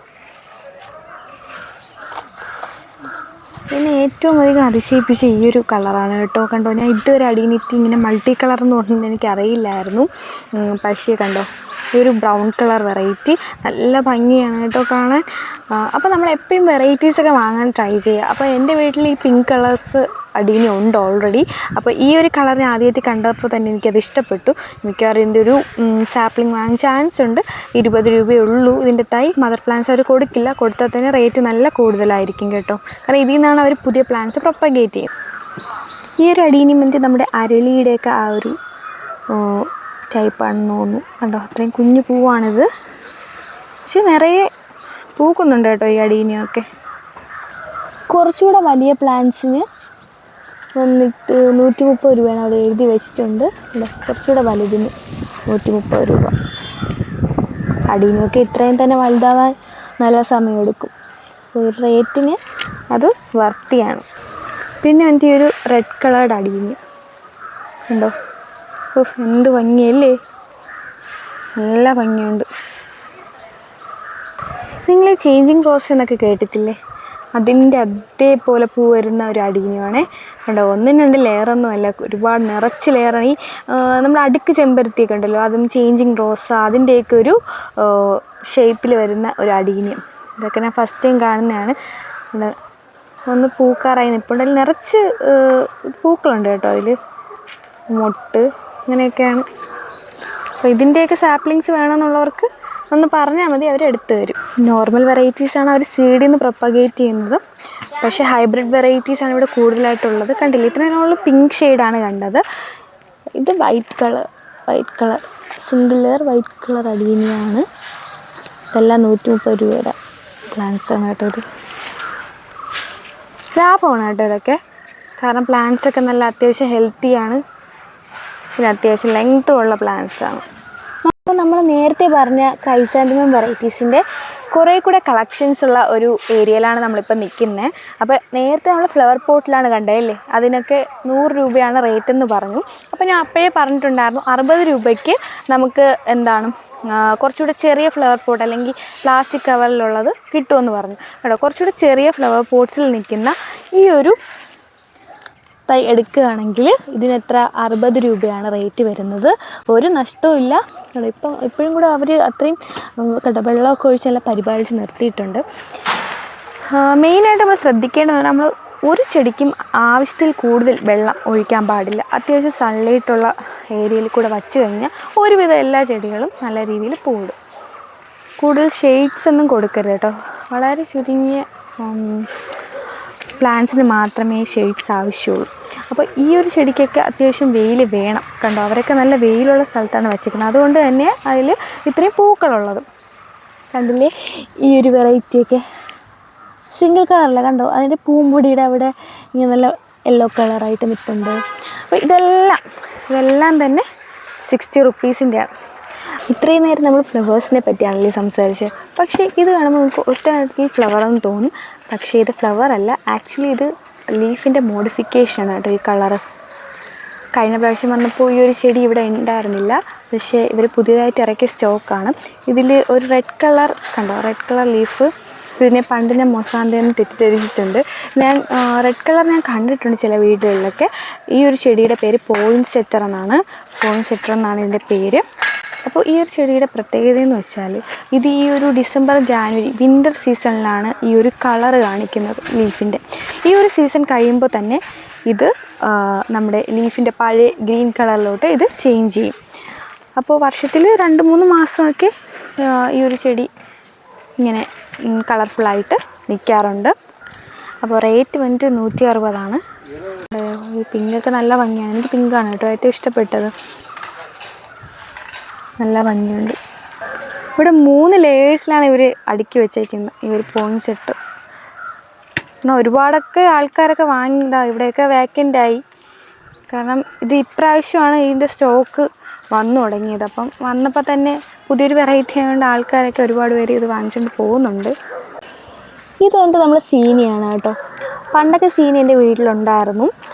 S2: പിന്നെ ഏറ്റവും അധികം അതിശയിപ്പിച്ച ഈ ഒരു കളറാണ് കേട്ടോ. കണ്ടോ, ഞാൻ ഇതുവരെ അടീനിയത്തി ഇങ്ങനെ മൾട്ടി കളർ എന്ന് പറഞ്ഞിട്ട് എനിക്ക് അറിയില്ലായിരുന്നു. പക്ഷേ കണ്ടോ, ഈ ഒരു ബ്രൗൺ കളർ വെറൈറ്റി നല്ല ഭംഗിയാണ് കേട്ടോ കാണാൻ. അപ്പോൾ നമ്മൾ എപ്പോഴും വെറൈറ്റീസൊക്കെ വാങ്ങാൻ ട്രൈ ചെയ്യുക. അപ്പോൾ എൻ്റെ വീട്ടിൽ ഈ പിങ്ക് കളേഴ്സ് അടീനി ഉണ്ട് ഓൾറെഡി. അപ്പോൾ ഈ ഒരു കളർ ഞാൻ ആദ്യമായിട്ട് കണ്ടപ്പോൾ തന്നെ എനിക്കത് ഇഷ്ടപ്പെട്ടു. മിക്കവാറും ഇതിൻ്റെ ഒരു സാപ്ലിംഗ് വാങ്ങാൻ ചാൻസ് ഉണ്ട്. 20 രൂപയേ ഉള്ളൂ ഇതിൻ്റെ തൈ. മദർ പ്ലാന്റ്സ് അവർ കൊടുക്കില്ല. കൊടുത്താൽ തന്നെ റേറ്റ് നല്ല കൂടുതലായിരിക്കും കേട്ടോ. കാരണം ഇതിൽ നിന്നാണ് അവർ പുതിയ പ്ലാന്റ്സ് പ്രൊപ്പഗേറ്റ് ചെയ്യും. ഈ ഒരു അടീനിയമെന്റ് നമ്മുടെ അരളിയുടെയൊക്കെ ആ ഒരു ടൈപ്പാണെന്ന് തോന്നുന്നു. കണ്ടോ, അത്രയും കുഞ്ഞു പൂവാണിത്. പക്ഷെ നിറയെ പൂക്കുന്നുണ്ട് കേട്ടോ ഈ അടീനിയൊക്കെ. കുറച്ചുകൂടെ വലിയ പ്ലാന്റ്സിന് വന്നിട്ട് 130 രൂപയാണ് അവിടെ എഴുതി വെച്ചിട്ടുണ്ട്. ഇവിടെ കുറച്ചുകൂടെ വലുതിന് 130 രൂപ. അടീനിയൊക്കെ ഇത്രയും തന്നെ വലുതാവാൻ നല്ല സമയമെടുക്കും. ഒരു റേറ്റിന് അത് വർത്തിയാണ്. പിന്നെ എനിക്ക് ഒരു റെഡ് കളേർഡ് അടീനി ഉണ്ടോ? എന്ത് ഭംഗിയല്ലേ, നല്ല ഭംഗിയുണ്ട്. നിങ്ങൾ ചേഞ്ചിങ് റോസ് എന്നൊക്കെ കേട്ടിട്ടില്ലേ? അതിൻ്റെ അതേപോലെ പൂ വരുന്ന ഒരു അടീനിയാണേ. കണ്ടോ, 1-2 ലെയറൊന്നുമല്ല, ഒരുപാട് നിറച്ച് ലെയറാണ്. ഈ നമ്മൾ അടുക്ക് ചെമ്പരത്തിയൊക്കെ ഉണ്ടല്ലോ, അതും ചേഞ്ചിങ് റോസ് അതിൻ്റെയൊക്കെ ഒരു ഷേപ്പിൽ വരുന്ന ഒരു അടീനിയം. ഇതൊക്കെ ഞാൻ ഫസ്റ്റ് ടൈം കാണുന്നതാണ്. ഒന്ന് പൂക്കാറായി നിൽപ്പുണ്ട്. നിറച്ച് പൂക്കളുണ്ട് കേട്ടോ അതിൽ, മൊട്ട് അങ്ങനെയൊക്കെയാണ്. അപ്പോൾ ഇതിൻ്റെയൊക്കെ സാപ്ലിങ്സ് വേണമെന്നുള്ളവർക്ക് ഒന്ന് പറഞ്ഞാൽ മതി, അവർ എടുത്തു തരും. നോർമൽ വെറൈറ്റീസാണ് അവർ സീഡിൽ നിന്ന് പ്രൊപ്പഗേറ്റ് ചെയ്യുന്നത്. പക്ഷേ ഹൈബ്രിഡ് വെറൈറ്റീസാണ് ഇവിടെ കൂടുതലായിട്ടുള്ളത്. കണ്ടില്ലേ, ഇത്രയും നമ്മൾ പിങ്ക് ഷെയ്ഡാണ് കണ്ടത്. ഇത് white colour single layer white colour അടീനിയാണ്. ഇതെല്ലാം 130 രൂപയുടെ പ്ലാന്റ്സാണ് കേട്ടോ. ഇത് ലാഭമാണ് കേട്ടോ ഇതൊക്കെ. കാരണം പ്ലാന്റ്സൊക്കെ നല്ല അത്യാവശ്യം ഹെൽത്തിയാണ്. പിന്നെ അത്യാവശ്യം ലെങ്ത്തും ഉള്ള പ്ലാന്റ്സാണ്. അപ്പോൾ നമ്മൾ നേരത്തെ പറഞ്ഞ ക്രൈസാന്തിമം വെറൈറ്റീസിൻ്റെ കുറേ കൂടെ കളക്ഷൻസ് ഉള്ള ഒരു ഏരിയയിലാണ് നമ്മളിപ്പോൾ നിൽക്കുന്നത്. അപ്പോൾ നേരത്തെ നമ്മൾ ഫ്ലവർ പോട്ടിലാണ് കണ്ടതല്ലേ, അതിനൊക്കെ 100 രൂപയാണ് റേറ്റ് എന്ന് പറഞ്ഞു. അപ്പോൾ ഞാൻ അപ്പോഴേ പറഞ്ഞിട്ടുണ്ടായിരുന്നു 60 രൂപയ്ക്ക് നമുക്ക് എന്താണ് കുറച്ചുകൂടെ ചെറിയ ഫ്ലവർ പോട്ട് അല്ലെങ്കിൽ പ്ലാസ്റ്റിക് കവറിലുള്ളത് കിട്ടുമെന്ന് പറഞ്ഞു കേട്ടോ. കുറച്ചുകൂടെ ചെറിയ ഫ്ലവർ പോട്ട്സിൽ നിൽക്കുന്ന ഈ ഒരു തൈ എടുക്കുകയാണെങ്കിൽ ഇതിനെത്ര 60 രൂപയാണ് റേറ്റ് വരുന്നത്. ഒരു നഷ്ടവും ഇല്ല. ഇപ്പോഴും കൂടെ അവർ അത്രയും കേട്ടോ വെള്ളമൊക്കെ ഒഴിച്ച് നല്ല പരിപാലിച്ച് നിർത്തിയിട്ടുണ്ട്. മെയിനായിട്ട് നമ്മൾ ശ്രദ്ധിക്കേണ്ടത്, നമ്മൾ ഒരു ചെടിക്കും ആവശ്യത്തിൽ കൂടുതൽ വെള്ളം ഒഴിക്കാൻ പാടില്ല. അത്യാവശ്യം സൺലൈറ്റുള്ള ഏരിയയിൽ കൂടെ വച്ച് കഴിഞ്ഞാൽ ഒരുവിധം എല്ലാ ചെടികളും നല്ല രീതിയിൽ പൂവിടും. കൂടുതൽ ഷെയ്ഡ്സ് ഒന്നും കൊടുക്കരുത് കേട്ടോ. വളരെ ചുരുങ്ങിയ പ്ലാന്റ്സിന് മാത്രമേ ഷെയ്ഡ്സ് ആവശ്യമുള്ളൂ. അപ്പോൾ ഈ ഒരു ചെടിക്കൊക്കെ അത്യാവശ്യം വെയിൽ വേണം. കണ്ടോ, അവരൊക്കെ നല്ല വെയിലുള്ള സ്ഥലത്താണ് വെച്ചിരിക്കുന്നത്. അതുകൊണ്ട് തന്നെ അതിൽ ഇത്രയും പൂക്കളുള്ളത്. കണ്ടില്ലേ, ഈ ഒരു വെറൈറ്റിയൊക്കെ സിംഗിൾ കളറല്ല, കണ്ടോ അതിൻ്റെ പൂമ്പൊടിയുടെ അവിടെ ഇങ്ങനെ നല്ല യെല്ലോ കളറായിട്ട് നിൽപ്പുണ്ട്. അപ്പോൾ ഇതെല്ലാം തന്നെ 60 റുപ്പീസിൻ്റെയാണ്. ഇത്രയും നേരം നമ്മൾ ഫ്ലവേഴ്സിനെ പറ്റിയാണല്ലേ സംസാരിച്ചത്. പക്ഷേ ഇത് കാണുമ്പോൾ നമുക്ക് ഒറ്റ ഫ്ലവറെന്ന് തോന്നും. പക്ഷേ ഇത് ഫ്ലവർ അല്ല, ആക്ച്വലി ഇത് ലീഫിൻ്റെ മോഡിഫിക്കേഷനാണ് കേട്ടോ ഈ കളറ്. കഴിഞ്ഞ പ്രാവശ്യം വന്നപ്പോൾ ഈ ഒരു ചെടി ഇവിടെ ഉണ്ടായിരുന്നില്ല. പക്ഷേ ഇവർ പുതിയതായിട്ട് ഇറക്കിയ സ്റ്റോക്കാണ്. ഇതിൽ ഒരു റെഡ് കളർ കണ്ടോ, റെഡ് കളർ ലീഫ്. ഇതിനെ പണ്ട് ഞാൻ മൊസാന്തേന്ന് തെറ്റിദ്ധരിച്ചിട്ടുണ്ട്. റെഡ് കളർ ഞാൻ കണ്ടിട്ടുണ്ട് ചില വീടുകളിലൊക്കെ. ഈ ഒരു ചെടിയുടെ പേര് പോയിൻസെറ്റർ എന്നാണ് ഇതിൻ്റെ പേര്. അപ്പോൾ ഈ ഒരു ചെടിയുടെ പ്രത്യേകത എന്ന് വെച്ചാൽ ഇത് ഈ ഒരു ഡിസംബർ ജാനുവരി വിൻ്റർ സീസണിലാണ് ഈ ഒരു കളറ് കാണിക്കുന്നത് ലീഫിൻ്റെ. ഈ ഒരു സീസൺ കഴിയുമ്പോൾ തന്നെ ഇത് നമ്മുടെ ലീഫിൻ്റെ പഴയ ഗ്രീൻ കളറിലോട്ട് ഇത് ചേഞ്ച് ചെയ്യും. അപ്പോൾ വർഷത്തിൽ 2-3 മാസമൊക്കെ ഈ ഒരു ചെടി ഇങ്ങനെ കളർഫുള്ളായിട്ട് നിൽക്കാറുണ്ട്. അപ്പോൾ റേറ്റ് വന്നിട്ട് 160. ഈ പിങ്കൊക്കെ നല്ല ഭംഗിയാണ്. എനിക്ക് പിങ്കാണ് കേട്ടോ ഏറ്റവും ഇഷ്ടപ്പെട്ടത്. നല്ല ഭംഗിയുണ്ട്. ഇവിടെ 3 ലെയേഴ്സിലാണ് ഇവർ അടുക്കി വെച്ചേക്കുന്നത് ഈ ഒരു പോൺസെട്ട്. എന്നാൽ ഒരുപാടൊക്കെ ആൾക്കാരൊക്കെ വാങ്ങിയതാ. ഇവിടെയൊക്കെ വേക്കൻ്റായി. കാരണം ഇത് ഇപ്രാവശ്യമാണ് ഇതിൻ്റെ സ്റ്റോക്ക് വന്നു തുടങ്ങിയത്. അപ്പം വന്നപ്പോൾ തന്നെ പുതിയൊരു വെറൈറ്റി ആയതുകൊണ്ട് ആൾക്കാരൊക്കെ ഒരുപാട് പേര് ഇത് വാങ്ങിച്ചുകൊണ്ട് പോകുന്നുണ്ട്. ഇത് വന്നിട്ട് നമ്മൾ സീനിയാണ് കേട്ടോ. പണ്ടൊക്കെ സീനി എൻ്റെ വീട്ടിലുണ്ടായിരുന്നു.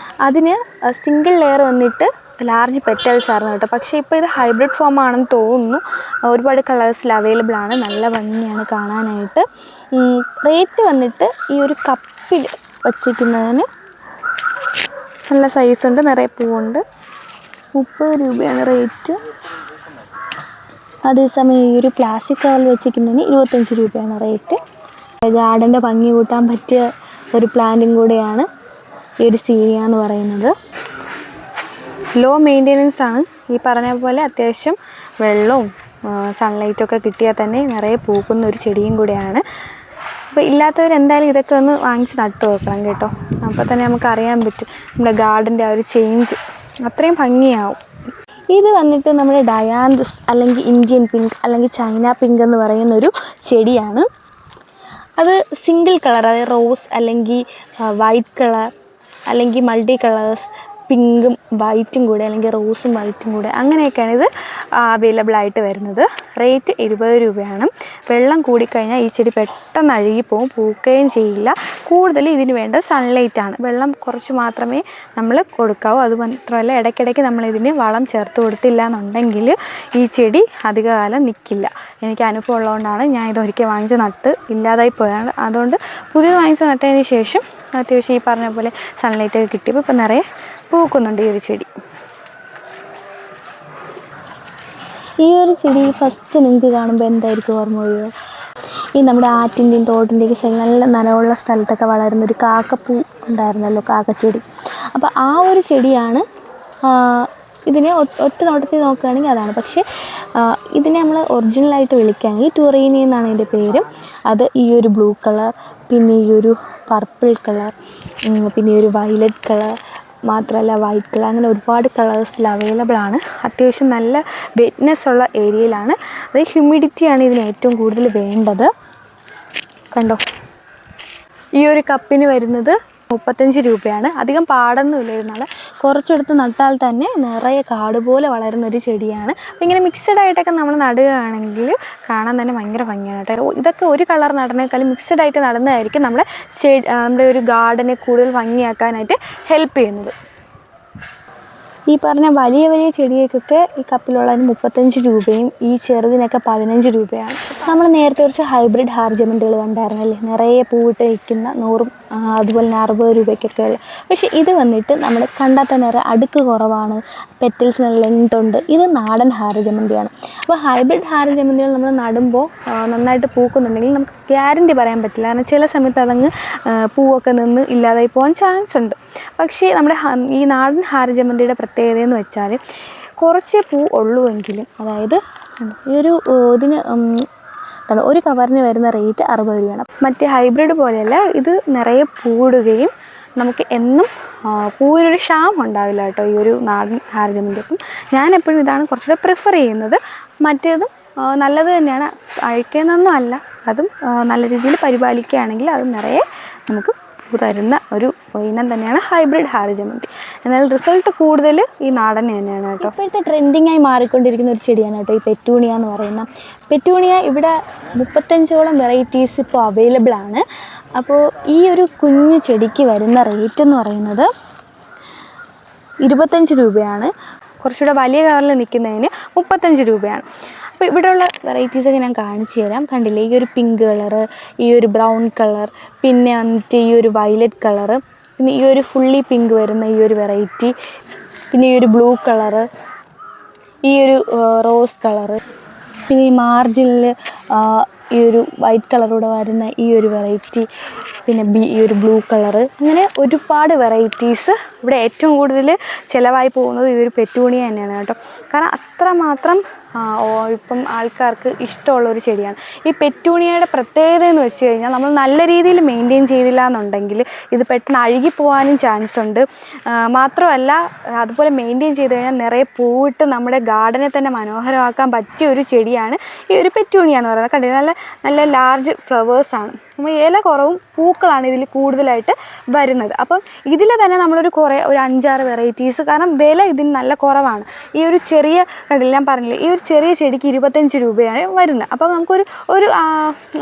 S2: അതിന് സിംഗിൾ ലെയർ വന്നിട്ട് ലാർജ് പെറ്റൽസ് ആയിരുന്നു കേട്ടോ. പക്ഷേ ഇപ്പോൾ ഇത് ഹൈബ്രിഡ് ഫോം ആണെന്ന് തോന്നുന്നു. ഒരുപാട് കളേഴ്സിൽ അവൈലബിൾ ആണ്. നല്ല ഭംഗിയാണ് കാണാനായിട്ട്. റേറ്റ് വന്നിട്ട് ഈ ഒരു കപ്പിൽ വച്ചിരിക്കുന്നതിന് നല്ല സൈസുണ്ട്, നിറയെ പൂവുണ്ട്. 30 രൂപയാണ് റേറ്റ്. അതേസമയം ഈ ഒരു പ്ലാസ്റ്റിക് കവറിൽ വെച്ചിരിക്കുന്നതിന് 25 രൂപയാണ് റേറ്റ്. ഗാർഡൻ്റെ ഭംഗി കൂട്ടാൻ പറ്റിയ ഒരു പ്ലാന്റും കൂടെയാണ് ഈ ഒരു സീനിയ എന്ന് പറയുന്നത്. ലോ മെയിൻ്റെനൻസ് ആണ്. ഈ പറഞ്ഞ പോലെ അത്യാവശ്യം വെള്ളവും സൺലൈറ്റൊക്കെ കിട്ടിയാൽ തന്നെ നിറയെ പൂക്കുന്ന ഒരു ചെടിയും കൂടെയാണ്. അപ്പോൾ ഇല്ലാത്തവരെന്തായാലും ഇതൊക്കെ ഒന്ന് വാങ്ങിച്ച് നട്ടു വെക്കണം കേട്ടോ. അപ്പോൾ തന്നെ നമുക്ക് അറിയാൻ പറ്റും നമ്മുടെ ഗാർഡൻ്റെ ആ ഒരു ചേഞ്ച് അത്രയും ഭംഗിയാവും. ഇത് വന്നിട്ട് നമ്മുടെ ഡയാന്തസ് അല്ലെങ്കിൽ ഇന്ത്യൻ പിങ്ക് അല്ലെങ്കിൽ ചൈന പിങ്ക് എന്ന് പറയുന്നൊരു ചെടിയാണ്. അത് സിംഗിൾ കളർ, അതായത് റോസ് അല്ലെങ്കിൽ വൈറ്റ് കളർ അല്ലെങ്കിൽ മൾട്ടി കളേഴ്സ്, പിങ്കും വൈറ്റും കൂടെ അല്ലെങ്കിൽ റോസും വൈറ്റും കൂടെ അങ്ങനെയൊക്കെയാണ് ഇത് അവൈലബിൾ ആയിട്ട് വരുന്നത്. റേറ്റ് 20 രൂപയാണ്. വെള്ളം കൂടിക്കഴിഞ്ഞാൽ ഈ ചെടി പെട്ടെന്ന് അഴുകിപ്പോവും, പൂക്കുകയും ചെയ്യില്ല. കൂടുതൽ ഇതിന് വേണ്ട സൺലൈറ്റാണ്. വെള്ളം കുറച്ച് മാത്രമേ നമ്മൾ കൊടുക്കാവൂ. അത് മാത്രമല്ല ഇടയ്ക്കിടയ്ക്ക് നമ്മളിതിന് വളം ചേർത്ത് കൊടുത്തില്ല എന്നുണ്ടെങ്കിൽ ഈ ചെടി അധികകാലം നിൽക്കില്ല. എനിക്ക് അനുഭവം ഉള്ളതുകൊണ്ടാണ് ഞാൻ ഇതൊരിക്കൽ വാങ്ങിച്ച് നട്ട് ഇല്ലാതായി പോയാണ്. അതുകൊണ്ട് പുതിയത് വാങ്ങിച്ച് നട്ടതിന് ശേഷം അത്യാവശ്യം ഈ പറഞ്ഞ പോലെ സൺലൈറ്റൊക്കെ കിട്ടിയപ്പോൾ ഇപ്പം നിറയെ പൂക്കുന്നുണ്ട് ഈ ഒരു ചെടി. ഈ ഒരു ചെടി ഫസ്റ്റ് നിങ്ങൾക്ക് കാണുമ്പോൾ എന്തായിരിക്കും ഓർമ്മ വരിക? ഈ നമ്മുടെ ആറ്റിൻ്റെയും തോട്ടിൻ്റെയൊക്കെ സൈഡ് നല്ല നനവുള്ള സ്ഥലത്തൊക്കെ വളരുന്നൊരു കാക്കപ്പൂ ഉണ്ടായിരുന്നല്ലോ, കാക്കച്ചെടി. അപ്പോൾ ആ ഒരു ചെടിയാണ്. ഇതിനെ ഒറ്റ നോട്ടത്തിൽ നോക്കുകയാണെങ്കിൽ അതാണ്. പക്ഷേ ഇതിനെ നമ്മൾ ഒറിജിനലായിട്ട് വിളിക്കുകയാണെങ്കിൽ ടൂറീനി എന്നാണ് ഇതിൻ്റെ പേര്. അത് ഈ ഒരു ബ്ലൂ കളർ, പിന്നെ ഈ ഒരു പർപ്പിൾ കളർ, പിന്നെ ഈ ഒരു വയലറ്റ് കളർ, മാത്രമല്ല വൈറ്റ് കളർ, അങ്ങനെ ഒരുപാട് കളേഴ്സിൽ അവൈലബിൾ ആണ്. അത്യാവശ്യം നല്ല വെറ്റ്നെസ് ഉള്ള ഏരിയയിലാണ്. അത് ഹ്യൂമിഡിറ്റിയാണ് ഇതിന് ഏറ്റവും കൂടുതൽ വേണ്ടത്. കണ്ടോ, ഈ ഒരു കപ്പിന് വരുന്നത് 35 രൂപയാണ്. അധികം പാടൊന്നുമില്ല. ഇരുന്നാൽ കുറച്ചെടുത്ത് നട്ടാൽ തന്നെ നിറയെ കാട് പോലെ വളരുന്നൊരു ചെടിയാണ്. അപ്പോൾ ഇങ്ങനെ മിക്സഡ് ആയിട്ടൊക്കെ നമ്മൾ നടുകയാണെങ്കിൽ കാണാൻ തന്നെ ഭയങ്കര ഭംഗിയാണ് കേട്ടോ. ഇതൊക്കെ ഒരു കളർ നടന്നേക്കാളും മിക്സഡ് ആയിട്ട് നടുന്നതായിരിക്കും നമ്മുടെ ഒരു ഗാർഡനെ കൂടുതൽ ഭംഗിയാക്കാനായിട്ട് ഹെൽപ്പ് ചെയ്യുന്നത്. ഈ പറഞ്ഞ വലിയ വലിയ ചെടികൾക്കൊക്കെ ഈ കപ്പിലുള്ളതിന് 35 രൂപയും ഈ ചെറുതിനൊക്കെ 15 രൂപയാണ്. നമ്മൾ നേരത്തെ കുറച്ച് ഹൈബ്രിഡ് ഹാർജമെൻറ്റുകൾ കണ്ടായിരുന്നല്ലേ, നിറയെ പൂവിട്ട് നിൽക്കുന്ന 100 അതുപോലെ തന്നെ 60 രൂപയ്ക്കൊക്കെ ഉള്ള. പക്ഷേ ഇത് വന്നിട്ട് നമ്മൾ കണ്ടാൽ തന്നെ അടുക്ക് കുറവാണ്, പെറ്റൽസ് നല്ല ലെങ്ത് ഉണ്ട്. ഇത് നാടൻ ഹാർജമെൻറ്റിയാണ്. അപ്പോൾ ഹൈബ്രിഡ് ഹാർജമെൻറ്റുകൾ നമ്മൾ നടുമ്പോൾ നന്നായിട്ട് പൂക്കുന്നുണ്ടെങ്കിൽ നമുക്ക് ഗ്യാരണ്ടി പറയാൻ പറ്റില്ല. കാരണം ചില സമയത്ത് അതങ്ങ് പൂവൊക്കെ നിന്ന് ഇല്ലാതായി പോകാൻ ചാൻസ് ഉണ്ട്. പക്ഷേ നമ്മുടെ ഈ നാടൻ ഹാർജമെൻറ്റിയുടെ പ്രത്യേകതയെന്ന് വെച്ചാൽ കുറച്ചേ പൂ ഉള്ളുവെങ്കിലും, അതായത് ഈ ഒരു ഇതിന് ഒരു കവറിന് വരുന്ന റേറ്റ് 60 രൂപയാണ്. മറ്റേ ഹൈബ്രിഡ് പോലെയല്ല, ഇത് നിറയെ പൂടുകയും നമുക്ക് എന്നും പൂവിനൊരു ക്ഷാമം ഉണ്ടാവില്ല കേട്ടോ ഈ ഒരു നാടൻ ഹാർജമെൻറ്റ്. അപ്പം ഞാനെപ്പോഴും ഇതാണ് കുറച്ചുകൂടെ പ്രിഫർ ചെയ്യുന്നത്. മറ്റേതും നല്ലത് തന്നെയാണ്, അഴിക്കുന്നൊന്നും അല്ല. അതും നല്ല രീതിയിൽ പരിപാലിക്കുകയാണെങ്കിൽ അത് നിറയെ നമുക്ക് തരുന്ന ഒരു ഇനം തന്നെയാണ് ഹൈബ്രിഡ് ഹാർജമെൻറ്റി. എന്നാൽ റിസൾട്ട് കൂടുതൽ ഈ നാടൻ തന്നെയാണ് കേട്ടോ. ഇപ്പോഴത്തെ ട്രെൻഡിങ്ങായി മാറിക്കൊണ്ടിരിക്കുന്ന ഒരു ചെടിയാണ് കേട്ടോ ഈ പെറ്റൂണിയ എന്ന് പറയുന്ന. പെറ്റൂണിയ ഇവിടെ 35ഓളം വെറൈറ്റീസ് ഇപ്പോൾ അവൈലബിൾ ആണ്. അപ്പോൾ ഈ ഒരു കുഞ്ഞു ചെടിക്ക് വരുന്ന റേറ്റ് എന്ന് പറയുന്നത് 25 രൂപയാണ്. കുറച്ചുകൂടെ വലിയ കവറിൽ നിൽക്കുന്നതിന് 35 രൂപയാണ്. അപ്പോൾ ഇവിടെയുള്ള വെറൈറ്റീസൊക്കെ ഞാൻ കാണിച്ചു തരാം. കണ്ടില്ലേ, ഈ ഒരു പിങ്ക് കളറ്, ഈ ഒരു ബ്രൗൺ കളർ, പിന്നെ വന്നിട്ട് ഈ ഒരു വയലറ്റ് കളറ്, പിന്നെ ഈ ഒരു ഫുള്ളി പിങ്ക് വരുന്ന ഈ ഒരു വെറൈറ്റി, പിന്നെ ഈ ഒരു ബ്ലൂ കളറ്,
S1: ഈ ഒരു റോസ് കളറ്, പിന്നെ ഈ മാർജിനിൽ ഈ ഒരു വൈറ്റ് കളറൂടെ വരുന്ന ഈ ഒരു വെറൈറ്റി, പിന്നെ ഈ ഒരു ബ്ലൂ കളറ്, അങ്ങനെ ഒരുപാട് വെറൈറ്റീസ്. ഇവിടെ ഏറ്റവും കൂടുതൽ ചിലവായി പോകുന്നത് ഈ ഒരു പെറ്റൂണിയ തന്നെയാണ് കേട്ടോ. കാരണം അത്രമാത്രം ഇപ്പം ആൾക്കാർക്ക് ഇഷ്ടമുള്ളൊരു ചെടിയാണ്. ഈ പെറ്റൂണിയയുടെ പ്രത്യേകത എന്ന് വെച്ച് കഴിഞ്ഞാൽ നമ്മൾ നല്ല രീതിയിൽ മെയിൻറ്റെയിൻ ചെയ്തില്ല എന്നുണ്ടെങ്കിൽ ഇത് പെട്ടെന്ന് അഴുകിപ്പോകാനും ചാൻസ് ഉണ്ട്. മാത്രമല്ല അതുപോലെ മെയിൻറ്റെയിൻ ചെയ്ത് കഴിഞ്ഞാൽ നിറയെ പൂവിട്ട് നമ്മുടെ ഗാർഡനെ തന്നെ മനോഹരമാക്കാൻ പറ്റിയ ഒരു ചെടിയാണ് ഈ ഒരു പെറ്റൂണിയ എന്ന് പറയുന്നത്. കണ്ടില്ല, നല്ല നല്ല ലാർജ് ഫ്ലവേഴ്സാണ്. നമ്മൾ ഇല കുറവും പൂക്കളാണ് ഇതിൽ കൂടുതലായിട്ട് വരുന്നത്. അപ്പം ഇതിൽ തന്നെ നമ്മളൊരു 5-6 വെറൈറ്റീസ്, കാരണം വില ഇതിന് നല്ല കുറവാണ്. ഈ ഒരു ചെറിയ കണ്ടില്ല, ഞാൻ പറഞ്ഞില്ലേ, ഈ ഒരു ചെറിയ ചെടിക്ക് 25 രൂപയാണ് വരുന്നത്. അപ്പോൾ നമുക്കൊരു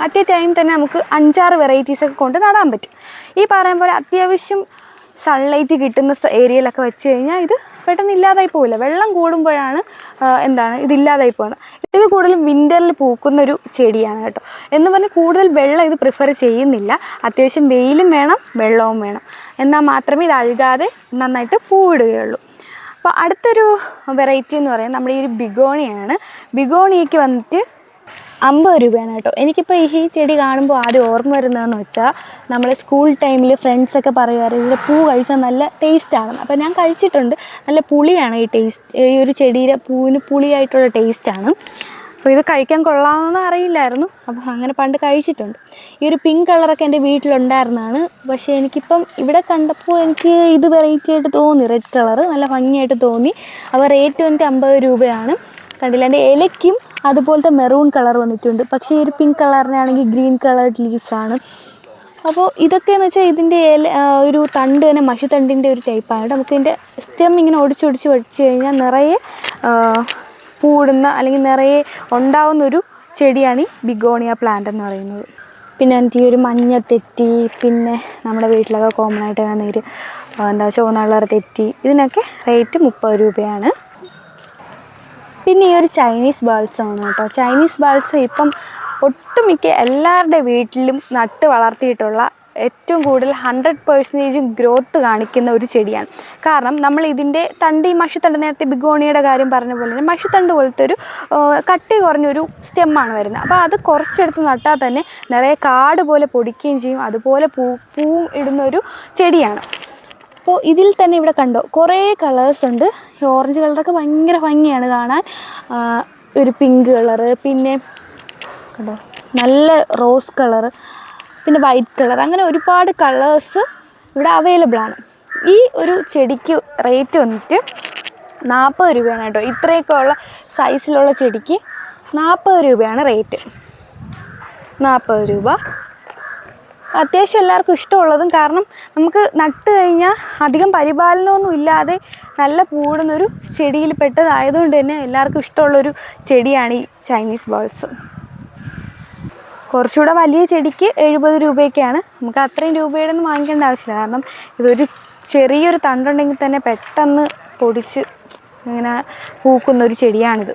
S1: അറ്റ് എ ടൈം തന്നെ നമുക്ക് 5-6 വെറൈറ്റീസൊക്കെ കൊണ്ട് നടാൻ പറ്റും. ഈ പറയും പോലെ അത്യാവശ്യം സൺലൈറ്റ് കിട്ടുന്ന ഏരിയയിലൊക്കെ വെച്ച് കഴിഞ്ഞാൽ ഇത് പെട്ടെന്ന് ഇല്ലാതായി പോവില്ല. വെള്ളം കൂടുമ്പോഴാണ് ഇതില്ലാതായി പോകുന്നത്. ഇത് കൂടുതലും വിൻ്ററിൽ പൂക്കുന്നൊരു ചെടിയാണ് കേട്ടോ. എന്ന് പറഞ്ഞാൽ കൂടുതൽ വെള്ളം ഇത് പ്രിഫർ ചെയ്യുന്നില്ല. അത്യാവശ്യം വെയിലും വേണം, വെള്ളവും വേണം. എന്നാൽ മാത്രമേ ഇത് അഴുകാതെ നന്നായിട്ട് പൂവിടുകയുള്ളൂ. അപ്പോൾ അടുത്തൊരു വെറൈറ്റി എന്ന് പറയുന്നത് നമ്മുടെ ഈ ഒരു ബിഗോണിയാണ്. ബിഗോണിയയ്ക്ക് വന്നിട്ട് 50 രൂപയാണ് കേട്ടോ. എനിക്കിപ്പോൾ ഈ ചെടി കാണുമ്പോൾ ആദ്യം ഓർമ്മ വരുന്നതെന്ന് വെച്ചാൽ നമ്മൾ സ്കൂൾ ടൈമിൽ ഫ്രണ്ട്സൊക്കെ പറയുമായിരുന്നു ഇതിൻ്റെ പൂ കഴിച്ചാൽ നല്ല ടേസ്റ്റാണെന്ന്. അപ്പോൾ ഞാൻ കഴിച്ചിട്ടുണ്ട്. നല്ല പുളിയാണ് ഈ ഒരു ചെടിയുടെ പൂവിന് പുളിയായിട്ടുള്ള ടേസ്റ്റാണ്. അപ്പോൾ ഇത് കഴിക്കാൻ കൊള്ളാമെന്ന് അറിയില്ലായിരുന്നു. അപ്പോൾ അങ്ങനെ പണ്ട് കഴിച്ചിട്ടുണ്ട്. ഈ ഒരു പിങ്ക് കളറൊക്കെ എൻ്റെ വീട്ടിലുണ്ടായിരുന്നതാണ്. പക്ഷേ എനിക്കിപ്പം ഇവിടെ കണ്ടപ്പോൾ എനിക്ക് ഇത് വെറൈറ്റി ആയിട്ട് തോന്നി. റെഡ് കളറ് നല്ല ഭംഗിയായിട്ട് തോന്നി. അപ്പോൾ റേറ്റ് വന്നിട്ട് 50 രൂപയാണ്. കണ്ടില്ല, എൻ്റെ ഇലയ്ക്കും അതുപോലത്തെ മെറൂൺ കളർ വന്നിട്ടുണ്ട്. പക്ഷേ ഈ ഒരു പിങ്ക് കളറിനാണെങ്കിൽ ഗ്രീൻ കളർഡ് ലീവ്സാണ്. അപ്പോൾ ഇതൊക്കെയെന്ന് വെച്ചാൽ ഇതിൻ്റെ ഒരു തണ്ട് തന്നെ മഷിത്തണ്ടിൻ്റെ ഒരു ടൈപ്പാണ്. നമുക്ക് ഇതിൻ്റെ സ്റ്റെം ഇങ്ങനെ ഒടിച്ചൊടിച്ച് വെച്ച് കഴിഞ്ഞാൽ നിറയെ പൂടുന്ന അല്ലെങ്കിൽ നിറയെ ഉണ്ടാവുന്നൊരു ചെടിയാണ് ഈ ബിഗോണിയ പ്ലാന്റ് എന്ന് പറയുന്നത്. പിന്നെ എനിക്ക് ഈ ഒരു മഞ്ഞ തെറ്റി, പിന്നെ നമ്മുടെ വീട്ടിലൊക്കെ കോമൺ ആയിട്ട് കാണുന്ന ചുവന്ന കളർ തെറ്റി, ഇതിനൊക്കെ റേറ്റ് 30 രൂപയാണ്. പിന്നെ ഈ ഒരു ചൈനീസ് ബാൾസമാണ് കേട്ടോ. ചൈനീസ് ബാൾസം ഇപ്പം ഒട്ടുമിക്ക എല്ലാവരുടെ വീട്ടിലും നട്ട് വളർത്തിയിട്ടുള്ള ഏറ്റവും കൂടുതൽ 100% ഗ്രോത്ത് കാണിക്കുന്ന ഒരു ചെടിയാണ്. കാരണം നമ്മൾ ഇതിൻ്റെ തണ്ട്, ഈ മഷിത്തണ്ട്, നേരത്തെ ബിഗോണിയുടെ കാര്യം പറഞ്ഞ പോലെ തന്നെ മഷിത്തണ്ട് പോലത്തെ ഒരു കട്ടി കുറഞ്ഞൊരു സ്റ്റെമ്മാണ് വരുന്നത്. അപ്പോൾ അത് കുറച്ചെടുത്ത് നട്ടാൽ തന്നെ നിറയെ കാട് പോലെ പൊടിക്കുകയും ചെയ്യും. അതുപോലെ പൂവും ഇടുന്നൊരു ചെടിയാണ്. അപ്പോൾ ഇതിൽ തന്നെ ഇവിടെ കണ്ടോ കുറേ കളേഴ്സ് ഉണ്ട്. ഈ ഓറഞ്ച് കളറൊക്കെ ഭയങ്കര ഭംഗിയാണ് കാണാൻ. ഒരു പിങ്ക് കളറ്, പിന്നെ കണ്ടോ നല്ല റോസ് കളറ്, പിന്നെ വൈറ്റ് കളർ, അങ്ങനെ ഒരുപാട് കളേഴ്സ് ഇവിടെ അവൈലബിൾ ആണ്. ഈ ഒരു ചെടിക്ക് റേറ്റ് വന്നിട്ട് 40 രൂപയാണ് കേട്ടോ. ഇത്രയൊക്കെ ഉള്ള സൈസിലുള്ള ചെടിക്ക് 40 രൂപയാണ് റേറ്റ്. 40 രൂപ. അത്യാവശ്യം എല്ലാവർക്കും ഇഷ്ടമുള്ളതും, കാരണം നമുക്ക് നട്ട് കഴിഞ്ഞാൽ അധികം പരിപാലനമൊന്നും ഇല്ലാതെ നല്ല പൂടുന്നൊരു ചെടിയിൽ പെട്ടതായതുകൊണ്ട് തന്നെ എല്ലാവർക്കും ഇഷ്ടമുള്ളൊരു ചെടിയാണ് ഈ ചൈനീസ് ബോൾസ്. കുറച്ചുകൂടെ വലിയ ചെടിക്ക് 70 രൂപയൊക്കെയാണ്. നമുക്ക് അത്രയും രൂപയുടെ ഒന്നും വാങ്ങിക്കേണ്ട ആവശ്യമില്ല. കാരണം ഇതൊരു ചെറിയൊരു തണ്ടുണ്ടെങ്കിൽ തന്നെ പെട്ടെന്ന് പൊടിച്ച് ഇങ്ങനെ പൂക്കുന്നൊരു ചെടിയാണിത്.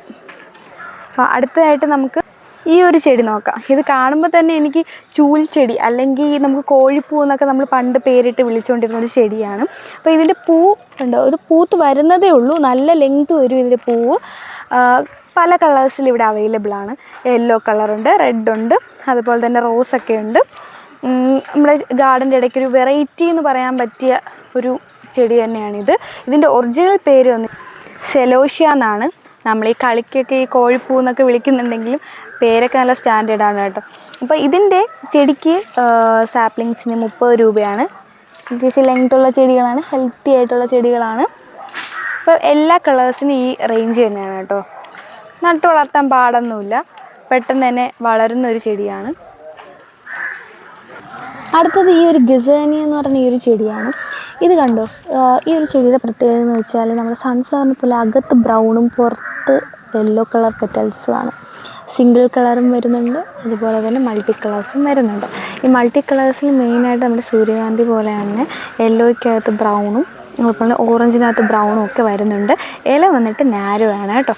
S1: അപ്പോൾ അടുത്തതായിട്ട് നമുക്ക് ഈ ഒരു ചെടി നോക്കാം. ഇത് കാണുമ്പോൾ തന്നെ എനിക്ക് ചൂൽ ചെടി അല്ലെങ്കിൽ നമുക്ക് കോഴിപ്പൂ എന്നൊക്കെ നമ്മൾ പണ്ട് പേരിട്ട് വിളിച്ചുകൊണ്ടിരുന്ന ഒരു ചെടിയാണ്. അപ്പോൾ ഇതിൻ്റെ പൂ ഉണ്ടോ, ഇത് പൂത്ത് വരുന്നതേ ഉള്ളൂ. നല്ല ലെങ്ത് വരും ഇതിൻ്റെ പൂവ്. പല കളേഴ്സിൽ ഇവിടെ അവൈലബിൾ ആണ്. യെല്ലോ കളറുണ്ട്, റെഡ് ഉണ്ട്, അതുപോലെ തന്നെ റോസൊക്കെ ഉണ്ട്. നമ്മുടെ ഗാർഡൻ്റെ ഇടയ്ക്കൊരു വെറൈറ്റി എന്ന് പറയാൻ പറ്റിയ ഒരു ചെടി തന്നെയാണിത്. ഇതിൻ്റെ ഒറിജിനൽ പേര് വന്ന് സെലോഷ്യ എന്നാണ്. നമ്മൾ ഈ കളിക്കൊക്കെ ഈ കോഴിപ്പൂ എന്നൊക്കെ വിളിക്കുന്നുണ്ടെങ്കിലും പേരൊക്കെ നല്ല സ്റ്റാൻഡേർഡാണ് കേട്ടോ. അപ്പോൾ ഇതിൻ്റെ ചെടിക്ക് സാപ്ലിങ്സിന് 30 രൂപയാണ്. അത്യാവശ്യം ലെങ്ത്തുള്ള ചെടികളാണ്, ഹെൽത്തി ആയിട്ടുള്ള ചെടികളാണ്. അപ്പോൾ എല്ലാ കളേഴ്സിനും ഈ റേഞ്ച് തന്നെയാണ് കേട്ടോ. നട്ടു വളർത്താൻ പാടൊന്നുമില്ല, പെട്ടെന്ന് തന്നെ വളരുന്നൊരു ചെടിയാണ്. അടുത്തത് ഈ ഒരു ഗസേനിയ എന്ന് പറഞ്ഞ ഈ ഒരു ചെടിയാണ്. ഇത് കണ്ടോ, ഈ ഒരു ചെടിയുടെ പ്രത്യേകത എന്ന് വെച്ചാൽ നമ്മുടെ സൺഫ്ലവറിനെ പോലെ അകത്ത് ബ്രൗണും പുറത്ത് യെല്ലോ കളർ പെറ്റൽസുമാണ്. സിംഗിൾ കളറും വരുന്നുണ്ട്, അതുപോലെ തന്നെ മൾട്ടി കളേഴ്സും വരുന്നുണ്ട്. ഈ മൾട്ടി കളേഴ്സിൽ മെയിനായിട്ട് നമ്മുടെ സൂര്യകാന്തി പോലെ തന്നെ യെല്ലോയ്ക്കകത്ത് ബ്രൗണും അതുപോലെ ഓറഞ്ചിനകത്ത് ബ്രൗണും ഒക്കെ വരുന്നുണ്ട്. ഇല വന്നിട്ട് നാരോ ആണ് കേട്ടോ.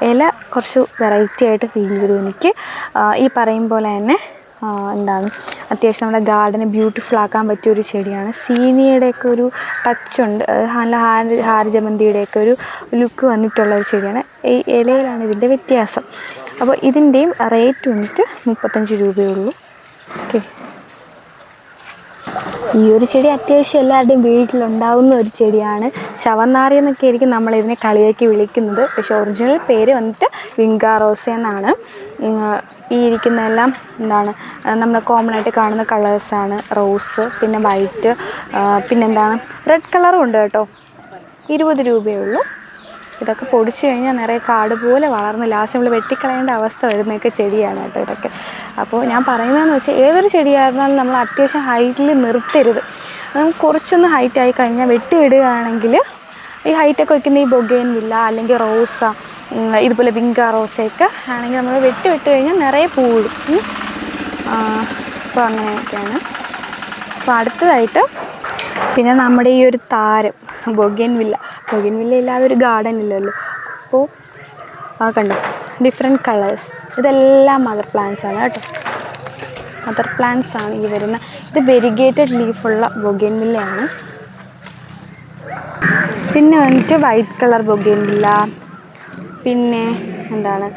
S1: ഇല കുറച്ച് വെറൈറ്റി ആയിട്ട് ഫീൽ ചെയ്തു എനിക്ക്. ഈ പറയും പോലെ തന്നെ
S2: എന്താണ് അത്യാവശ്യം നമ്മുടെ ഗാർഡനെ ബ്യൂട്ടിഫുൾ ആക്കാൻ പറ്റിയൊരു ചെടിയാണ്. സീനിയയുടെയൊക്കെ ഒരു ടച്ചുണ്ട്, നല്ല ഹാർജമന്തിയുടെയൊക്കെ ഒരു ലുക്ക് വന്നിട്ടുള്ള ഒരു ചെടിയാണ്. ഈ ഇലയിലാണ് ഇതിൻ്റെ വ്യത്യാസം. അപ്പോൾ ഇതിൻ്റെയും റേറ്റ് വന്നിട്ട് 35 രൂപയുള്ളൂ. ഓക്കെ, ഈ ഒരു ചെടി അത്യാവശ്യം എല്ലാവരുടെയും വീട്ടിലുണ്ടാവുന്ന ഒരു ചെടിയാണ്. ശവന്നാറി എന്നൊക്കെ ആയിരിക്കും നമ്മളിതിനെ കളിയാക്കി വിളിക്കുന്നത്. പക്ഷേ ഒറിജിനൽ പേര് വന്നിട്ട് വിങ്കാ റോസ എന്നാണ്. ഈ ഇരിക്കുന്നതെല്ലാം എന്താണ് നമ്മൾ കോമൺ ആയിട്ട് കാണുന്ന കളേഴ്സാണ്. റോസ്, പിന്നെ വൈറ്റ്, പിന്നെന്താണ് റെഡ് കളറും ഉണ്ട് കേട്ടോ. 20 രൂപയുള്ളൂ. ഇതൊക്കെ പൊടിച്ചു കഴിഞ്ഞാൽ നിറയെ കാട് പോലെ വളർന്ന് ലാസ്റ്റ് നമ്മൾ വെട്ടിക്കളയേണ്ട അവസ്ഥ വരുന്നതൊക്കെ ചെടിയാണ് കേട്ടോ ഇതൊക്കെ. അപ്പോൾ ഞാൻ പറയുന്നതെന്ന് വെച്ചാൽ ഏതൊരു ചെടിയായിരുന്നാലും നമ്മൾ അത്യാവശ്യം ഹൈറ്റിൽ നിർത്തരുത്. നമുക്ക് കുറച്ചൊന്ന് ഹൈറ്റ് ആയി കഴിഞ്ഞാൽ വെട്ടിയിടുകയാണെങ്കിൽ ഈ ഹൈറ്റൊക്കെ വയ്ക്കുന്ന ഈ ബൊഗെയിൻവില്ല അല്ലെങ്കിൽ റോസ, ഇതുപോലെ വിങ്കാ റോസയൊക്കെ ആണെങ്കിൽ നമ്മൾ വിട്ട് കഴിഞ്ഞാൽ നിറയെ പൂവിടും. അപ്പോൾ അങ്ങനെയൊക്കെയാണ്. അപ്പോൾ അടുത്തതായിട്ട് പിന്നെ നമ്മുടെ ഈ ഒരു താരം ബൊഗെയിൻവില്ല ഇല്ലാതെ ഒരു ഗാർഡൻ ഇല്ലല്ലോ. അപ്പോൾ കണ്ടോ, ഡിഫറെൻറ്റ് കളേഴ്സ്. ഇതെല്ലാം മദർ പ്ലാന്റ്സ് ആണ് കേട്ടോ. മദർ പ്ലാന്റ്സ് ആണ് ഈ വരുന്ന. ഇത് വെരിഗേറ്റഡ് ലീഫുള്ള ബൊഗെയിൻവില്ലയാണ്. പിന്നെ വന്നിട്ട് വൈറ്റ് കളർ ബൊഗെയിൻവില്ല, പിന്നെ എന്താണ്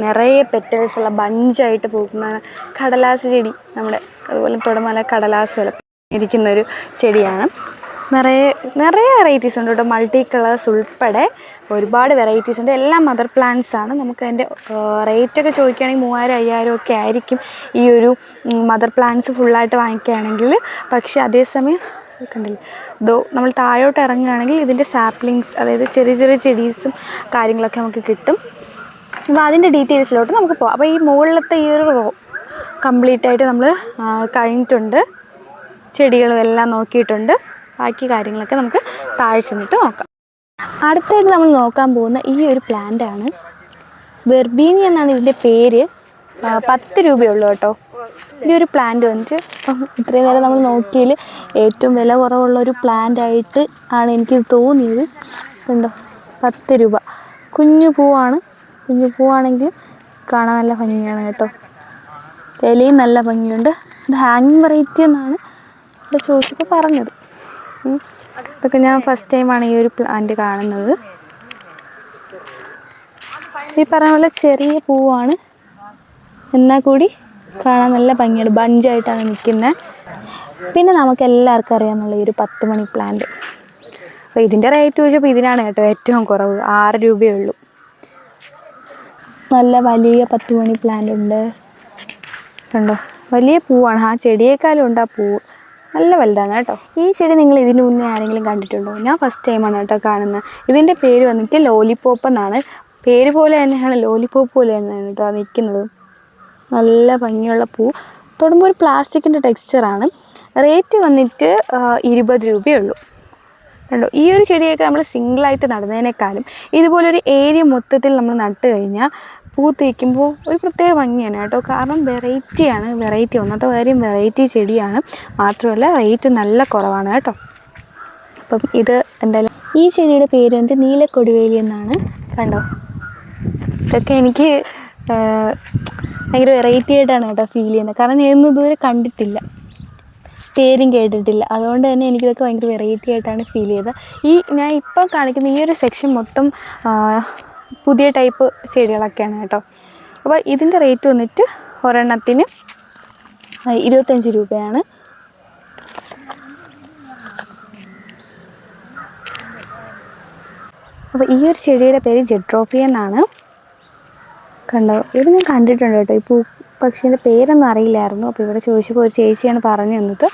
S2: നിറയെ പെറ്റൽസുള്ള ബഞ്ചായിട്ട് പൂക്കുന്ന കടലാസ് ചെടി, നമ്മുടെ അതുപോലെ തൊടുമല കടലാസ് പോലെ ഇരിക്കുന്നൊരു ചെടിയാണ്. നിറയെ വെറൈറ്റീസ് ഉണ്ട് കേട്ടോ. മൾട്ടി കളേഴ്സ് ഉൾപ്പെടെ ഒരുപാട് വെറൈറ്റീസ് ഉണ്ട്. എല്ലാം മദർ പ്ലാന്റ്സ് ആണ്. നമുക്ക് അതിൻ്റെ റേറ്റൊക്കെ ചോദിക്കുകയാണെങ്കിൽ 3000-5000 ഒക്കെ ആയിരിക്കും ഈ ഒരു മദർ പ്ലാന്റ്സ് ഫുള്ളായിട്ട് വാങ്ങിക്കുകയാണെങ്കിൽ. പക്ഷേ അതേസമയം കണ്ടില്ലേ, നമ്മൾ താഴോട്ട് ഇറങ്ങുകയാണെങ്കിൽ ഇതിൻ്റെ സാപ്ലിങ്സ്, അതായത് ചെറിയ ചെറിയ ചെടീസും കാര്യങ്ങളൊക്കെ നമുക്ക് കിട്ടും. അപ്പോൾ അതിൻ്റെ ഡീറ്റെയിൽസിലോട്ട് നമുക്ക് പോകാം. അപ്പോൾ ഈ മുകളിലത്തെ ഈ ഒരു റോ കംപ്ലീറ്റ് ആയിട്ട് നമ്മൾ കഴിഞ്ഞിട്ടുണ്ട്. ചെടികളും എല്ലാം നോക്കിയിട്ടുണ്ട്. ബാക്കി കാര്യങ്ങളൊക്കെ നമുക്ക് താഴെ ചെന്നിട്ട് നോക്കാം. അടുത്തായിട്ട് നമ്മൾ നോക്കാൻ പോകുന്ന ഈ ഒരു പ്ലാന്റാണ്. വെർബീനി എന്നാണ് ഇതിൻ്റെ പേര്. 10 രൂപയുള്ളൂ കേട്ടോ. ഈ ഒരു പ്ലാന്റ് വന്നിട്ട് ഇത്രയും നേരം നമ്മൾ നോക്കിയതിൽ ഏറ്റവും വില കുറവുള്ള ഒരു പ്ലാന്റായിട്ട് ആണ് എനിക്കിത് തോന്നിയത്. ഉണ്ടോ, 10 രൂപ. കുഞ്ഞു പൂവാണെങ്കിൽ കാണാൻ നല്ല ഭംഗിയാണ് കേട്ടോ. ഇലയും നല്ല ഭംഗിയുണ്ട്. ഇത് ഹാങ്ങിങ് വെറൈറ്റി എന്നാണ് ഇവിടെ ചോദിച്ചപ്പോൾ പറഞ്ഞത്. ഇതൊക്കെ ഞാൻ ഫസ്റ്റ് ടൈമാണ് ഈ ഒരു പ്ലാന്റ് കാണുന്നത്. ഈ പറഞ്ഞ പോലെ ചെറിയ പൂവാണ്, എന്നാൽ കൂടി കാണാൻ നല്ല ഭംഗിയാണ്. ബഞ്ചായിട്ടാണ് നിൽക്കുന്നത്. പിന്നെ നമുക്ക് എല്ലാവർക്കും അറിയാമെന്നുള്ള ഈ ഒരു 10 മണി പ്ലാന്റ്. അപ്പോൾ ഇതിൻ്റെ റേറ്റ് ചോദിച്ചപ്പോൾ ഇതിനാണ് കേട്ടോ ഏറ്റവും കുറവ്. 6 രൂപയേ ഉള്ളൂ. നല്ല വലിയ 10 മണി പ്ലാന്റ് ഉണ്ട്. കണ്ടോ, വലിയ പൂവാണ്. ആ ചെടിയേക്കാളും ഉണ്ട് ആ പൂവ്. നല്ല വലുതാണ് കേട്ടോ. ഈ ചെടി നിങ്ങൾ ഇതിന് മുന്നേ ആരെങ്കിലും കണ്ടിട്ടുണ്ടോ? ഞാൻ ഫസ്റ്റ് ടൈമാണ് കേട്ടോ കാണുന്നത്. ഇതിൻ്റെ പേര് വന്നിട്ട് ലോലിപോപ്പ് എന്നാണ്. പേര് പോലെ തന്നെയാണ്, ലോലിപോപ്പ് പോലെ തന്നെയാണ് കേട്ടോ നിൽക്കുന്നത്. നല്ല ഭംഗിയുള്ള പൂ. തൊടുമ്പോൾ ഒരു പ്ലാസ്റ്റിക്കിൻ്റെ ടെക്സ്ചറാണ്. റേറ്റ് വന്നിട്ട് 20 രൂപയേ ഉള്ളൂ. കണ്ടോ, ഈ ഒരു ചെടിയൊക്കെ നമ്മൾ സിംഗിളായിട്ട് നടുന്നതിനേക്കാളും ഇതുപോലൊരു ഏരിയ മൊത്തത്തിൽ നമ്മൾ നട്ട് കഴിഞ്ഞാൽ പൂത്ത് വയ്ക്കുമ്പോൾ ഒരു പ്രത്യേക ഭംഗിയാണ് കേട്ടോ. കാരണം വെറൈറ്റി ഒന്നാമത്തെ കാര്യം വെറൈറ്റി ചെടിയാണ്. മാത്രമല്ല റേറ്റ് നല്ല കുറവാണ് കേട്ടോ. അപ്പം ഇത് എന്തായാലും ഈ ചെടിയുടെ പേര് വന്നിട്ട് നീലക്കൊടിവേലി എന്നാണ്. കണ്ടോ, ഇതൊക്കെ എനിക്ക് ഭയങ്കര വെറൈറ്റി ആയിട്ടാണ് കേട്ടോ ഫീൽ ചെയ്യുന്നത്. കാരണം ഞാനൊന്നും ഇതുവരെ കണ്ടിട്ടില്ല, പേരും കേട്ടിട്ടില്ല. അതുകൊണ്ട് തന്നെ എനിക്കിതൊക്കെ ഭയങ്കര വെറൈറ്റി ആയിട്ടാണ് ഫീൽ ചെയ്തത്. ഞാൻ ഇപ്പോൾ കാണിക്കുന്ന ഈ ഒരു സെക്ഷൻ മൊത്തം പുതിയ ടൈപ്പ് ചെടികളൊക്കെയാണ് കേട്ടോ. അപ്പോൾ ഇതിൻ്റെ റേറ്റ് വന്നിട്ട് ഒരെണ്ണത്തിന് 25 രൂപയാണ്. അപ്പോൾ ഈ ഒരു ചെടിയുടെ പേര് ജെട്രോഫിയ എന്നാണ്. കണ്ടോ, ഇവിടെ ഞാൻ കണ്ടിട്ടുണ്ട് കേട്ടോ. ഈ പക്ഷീൻ്റെ പേരൊന്നും അറിയില്ലായിരുന്നു. അപ്പോൾ ഇവിടെ ചോദിച്ചപ്പോൾ ഒരു ചേച്ചിയാണ് പറഞ്ഞു തന്നത്.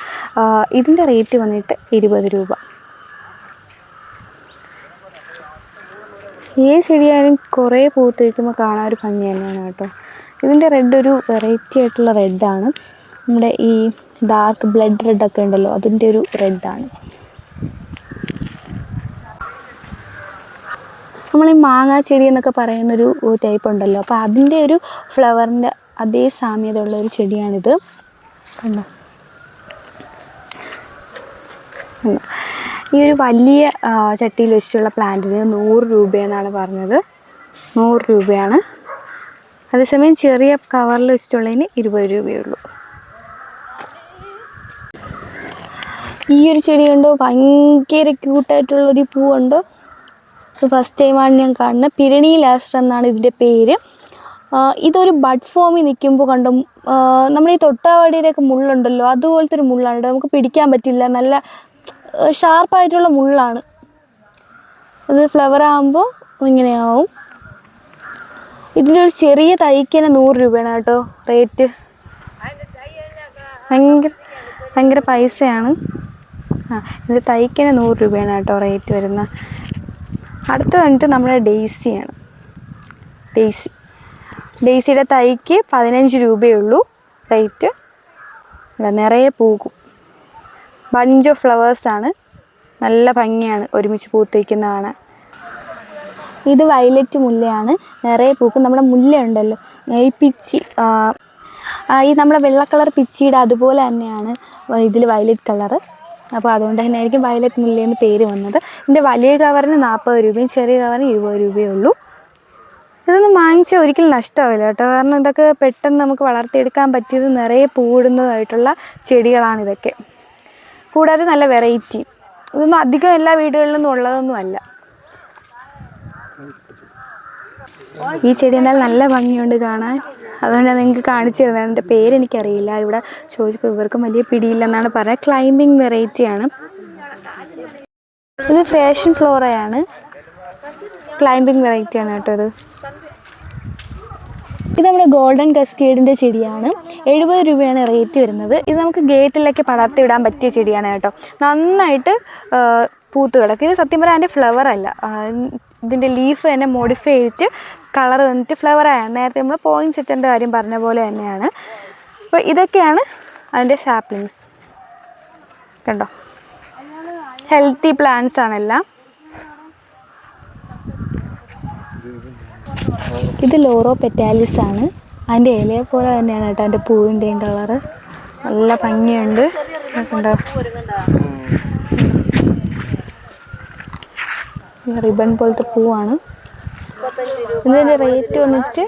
S2: ഇതിൻ്റെ റേറ്റ് വന്നിട്ട് 20 രൂപ. ഏത് ചെടിയായാലും കുറേ പൂത്ത് വയ്ക്കുമ്പോൾ കാണാൻ ഒരു ഭംഗി തന്നെയാണ് കേട്ടോ. ഇതിൻ്റെ റെഡ് ഒരു വെറൈറ്റി ആയിട്ടുള്ള റെഡാണ്. നമ്മുടെ ഈ ഡാർക്ക് ബ്ലഡ് റെഡൊക്കെ ഉണ്ടല്ലോ, അതിൻ്റെ ഒരു റെഡാണ്. നമ്മൾ ഈ മാങ്ങാ ചെടി എന്നൊക്കെ പറയുന്നൊരു ടൈപ്പ് ഉണ്ടല്ലോ, അപ്പോൾ അതിൻ്റെ ഒരു ഫ്ലവറിൻ്റെ അതേ സാമ്യതയുള്ള ഒരു ചെടിയാണിത്. കണ്ടോ, ഈ ഒരു വലിയ ചട്ടിയിൽ വെച്ചിട്ടുള്ള പ്ലാന്റിന് 100 രൂപയെന്നാണ് പറഞ്ഞത്. 100 രൂപയാണ്. അതേസമയം ചെറിയ കവറിൽ വെച്ചിട്ടുള്ളതിന് 20 രൂപയുള്ളൂ. ഈ ഒരു ചെടി കണ്ടോ, ഭയങ്കര ക്യൂട്ടായിട്ടുള്ളൊരു പൂവുണ്ടോ. ഇത് ഫസ്റ്റ് ടൈമാണ് ഞാൻ കാണുന്നത്. പിരണി ലാസ്റ്റർ എന്നാണ് ഇതിൻ്റെ പേര്. ഇതൊരു ബഡ് ഫോമിൽ നിൽക്കുമ്പോൾ കണ്ടോ, നമ്മൾ ഈ തൊട്ടാവാടിയുടെയൊക്കെ മുള്ളുണ്ടല്ലോ അതുപോലത്തെ ഒരു മുള്ളാണ്. നമുക്ക് പിടിക്കാൻ പറ്റില്ല, നല്ല ഷാർപ്പായിട്ടുള്ള മുള്ളാണ്. അത് ഫ്ലവർ ആകുമ്പോൾ ഇങ്ങനെയാവും. ഇതിലൊരു ചെറിയ തൈക്ക് തന്നെ 100 രൂപയാണ് കേട്ടോ റേറ്റ്. ഭയങ്കര പൈസയാണ്. ഇത് തൈക്ക് തന്നെ 100 രൂപയാണ് കേട്ടോ റേറ്റ് വരുന്നത്. അടുത്ത വന്നിട്ട് നമ്മുടെ ഡെയ്സിയാണ്. ഡെയ്സിയുടെ തൈക്ക് 15 രൂപയുള്ളൂ റേറ്റ്. നിറയെ പൂക്കും. ബഞ്ച് ഓഫ് ഫ്ലവേഴ്സാണ്. നല്ല ഭംഗിയാണ് ഒരുമിച്ച് പൂത്തിരിക്കുന്നതാണ്. ഇത് വയലറ്റ് മുല്ലയാണ്. നിറയെ പൂക്കും. നമ്മുടെ മുല്ല ഉണ്ടല്ലോ, ഈ പിച്ചി, ഈ നമ്മുടെ വെള്ള കളർ പിച്ചിയുടെ അതുപോലെ തന്നെയാണ് ഇതിൽ വയലറ്റ് കളറ്. അപ്പോൾ അതുകൊണ്ട് തന്നെ ആയിരിക്കും വയലറ്റ് മുല്ലയെന്ന് പേര് വന്നത്. ഇതിൻ്റെ വലിയ കവറിന് 40 രൂപയും ചെറിയ കവറിന് 20 രൂപയേ ഉള്ളൂ. ഇതൊന്നും വാങ്ങിച്ചാൽ ഒരിക്കലും നഷ്ടമാവില്ല കേട്ടോ. കാരണം ഇതൊക്കെ പെട്ടെന്ന് നമുക്ക് വളർത്തിയെടുക്കാൻ പറ്റിയത്, നിറയെ പൂവിടുന്നതായിട്ടുള്ള ചെടികളാണ് ഇതൊക്കെ. കൂടാതെ നല്ല വെറൈറ്റി. ഇതൊന്നും അധികം എല്ലാ വീടുകളിലൊന്നും ഉള്ളതൊന്നുമല്ല. ഈ ചെടി എന്നാൽ നല്ല ഭംഗിയുണ്ട് കാണാൻ. അതുകൊണ്ട് നിങ്ങൾക്ക് കാണിച്ചു തരുന്നതാണ്. എൻ്റെ പേരെനിക്കറിയില്ല. ഇവിടെ ചോദിച്ചപ്പോൾ ഇവർക്കും വലിയ പിടിയില്ലെന്നാണ് പറയുന്നത്. ക്ലൈമ്പിംഗ് വെറൈറ്റിയാണ്. ഇത് ഫാഷൻ ഫ്ലോറയാണ്. ക്ലൈമ്പിംഗ് വെറൈറ്റിയാണ് കേട്ടോ ഇത്. ഇത് നമ്മുടെ ഗോൾഡൻ കസ്കേഡിൻ്റെ ചെടിയാണ്. 70 രൂപയാണ് റേറ്റ് വരുന്നത്. ഇത് നമുക്ക് ഗേറ്റിലൊക്കെ പടർത്തി വിടാൻ പറ്റിയ ചെടിയാണ് കേട്ടോ. നന്നായിട്ട് പൂത്ത് കിടക്കും. ഇത് സത്യം പറഞ്ഞാൽ അതിൻ്റെ ഫ്ലവർ അല്ല, ഇതിൻ്റെ ലീഫ് തന്നെ മോഡിഫൈ ചെയ്തിട്ട് കളർ വന്നിട്ട് ഫ്ലവറായാണ്. നേരത്തെ നമ്മൾ പോയിൻറ്റ് സെറ്ററിൻ്റെ കാര്യം പറഞ്ഞ പോലെ തന്നെയാണ്. അപ്പോൾ ഇതൊക്കെയാണ് അതിൻ്റെ സാപ്ലിങ്സ്. കണ്ടോ, ഹെൽത്തി പ്ലാന്റ്സ് ആണെല്ലാം. ഇത് ലോറോ പെറ്റാലിസ് ആണ്. അതിൻ്റെ ഇലയെ പോലെ തന്നെയാണ് കേട്ടോ അതിൻ്റെ പൂവിൻ്റെയും കളറ്. നല്ല ഭംഗിയുണ്ട്. കണ്ടോ, റിബൺ പോലത്തെ പൂവാണ്. ഇതിൻ്റെ റേറ്റ് വന്നിട്ട്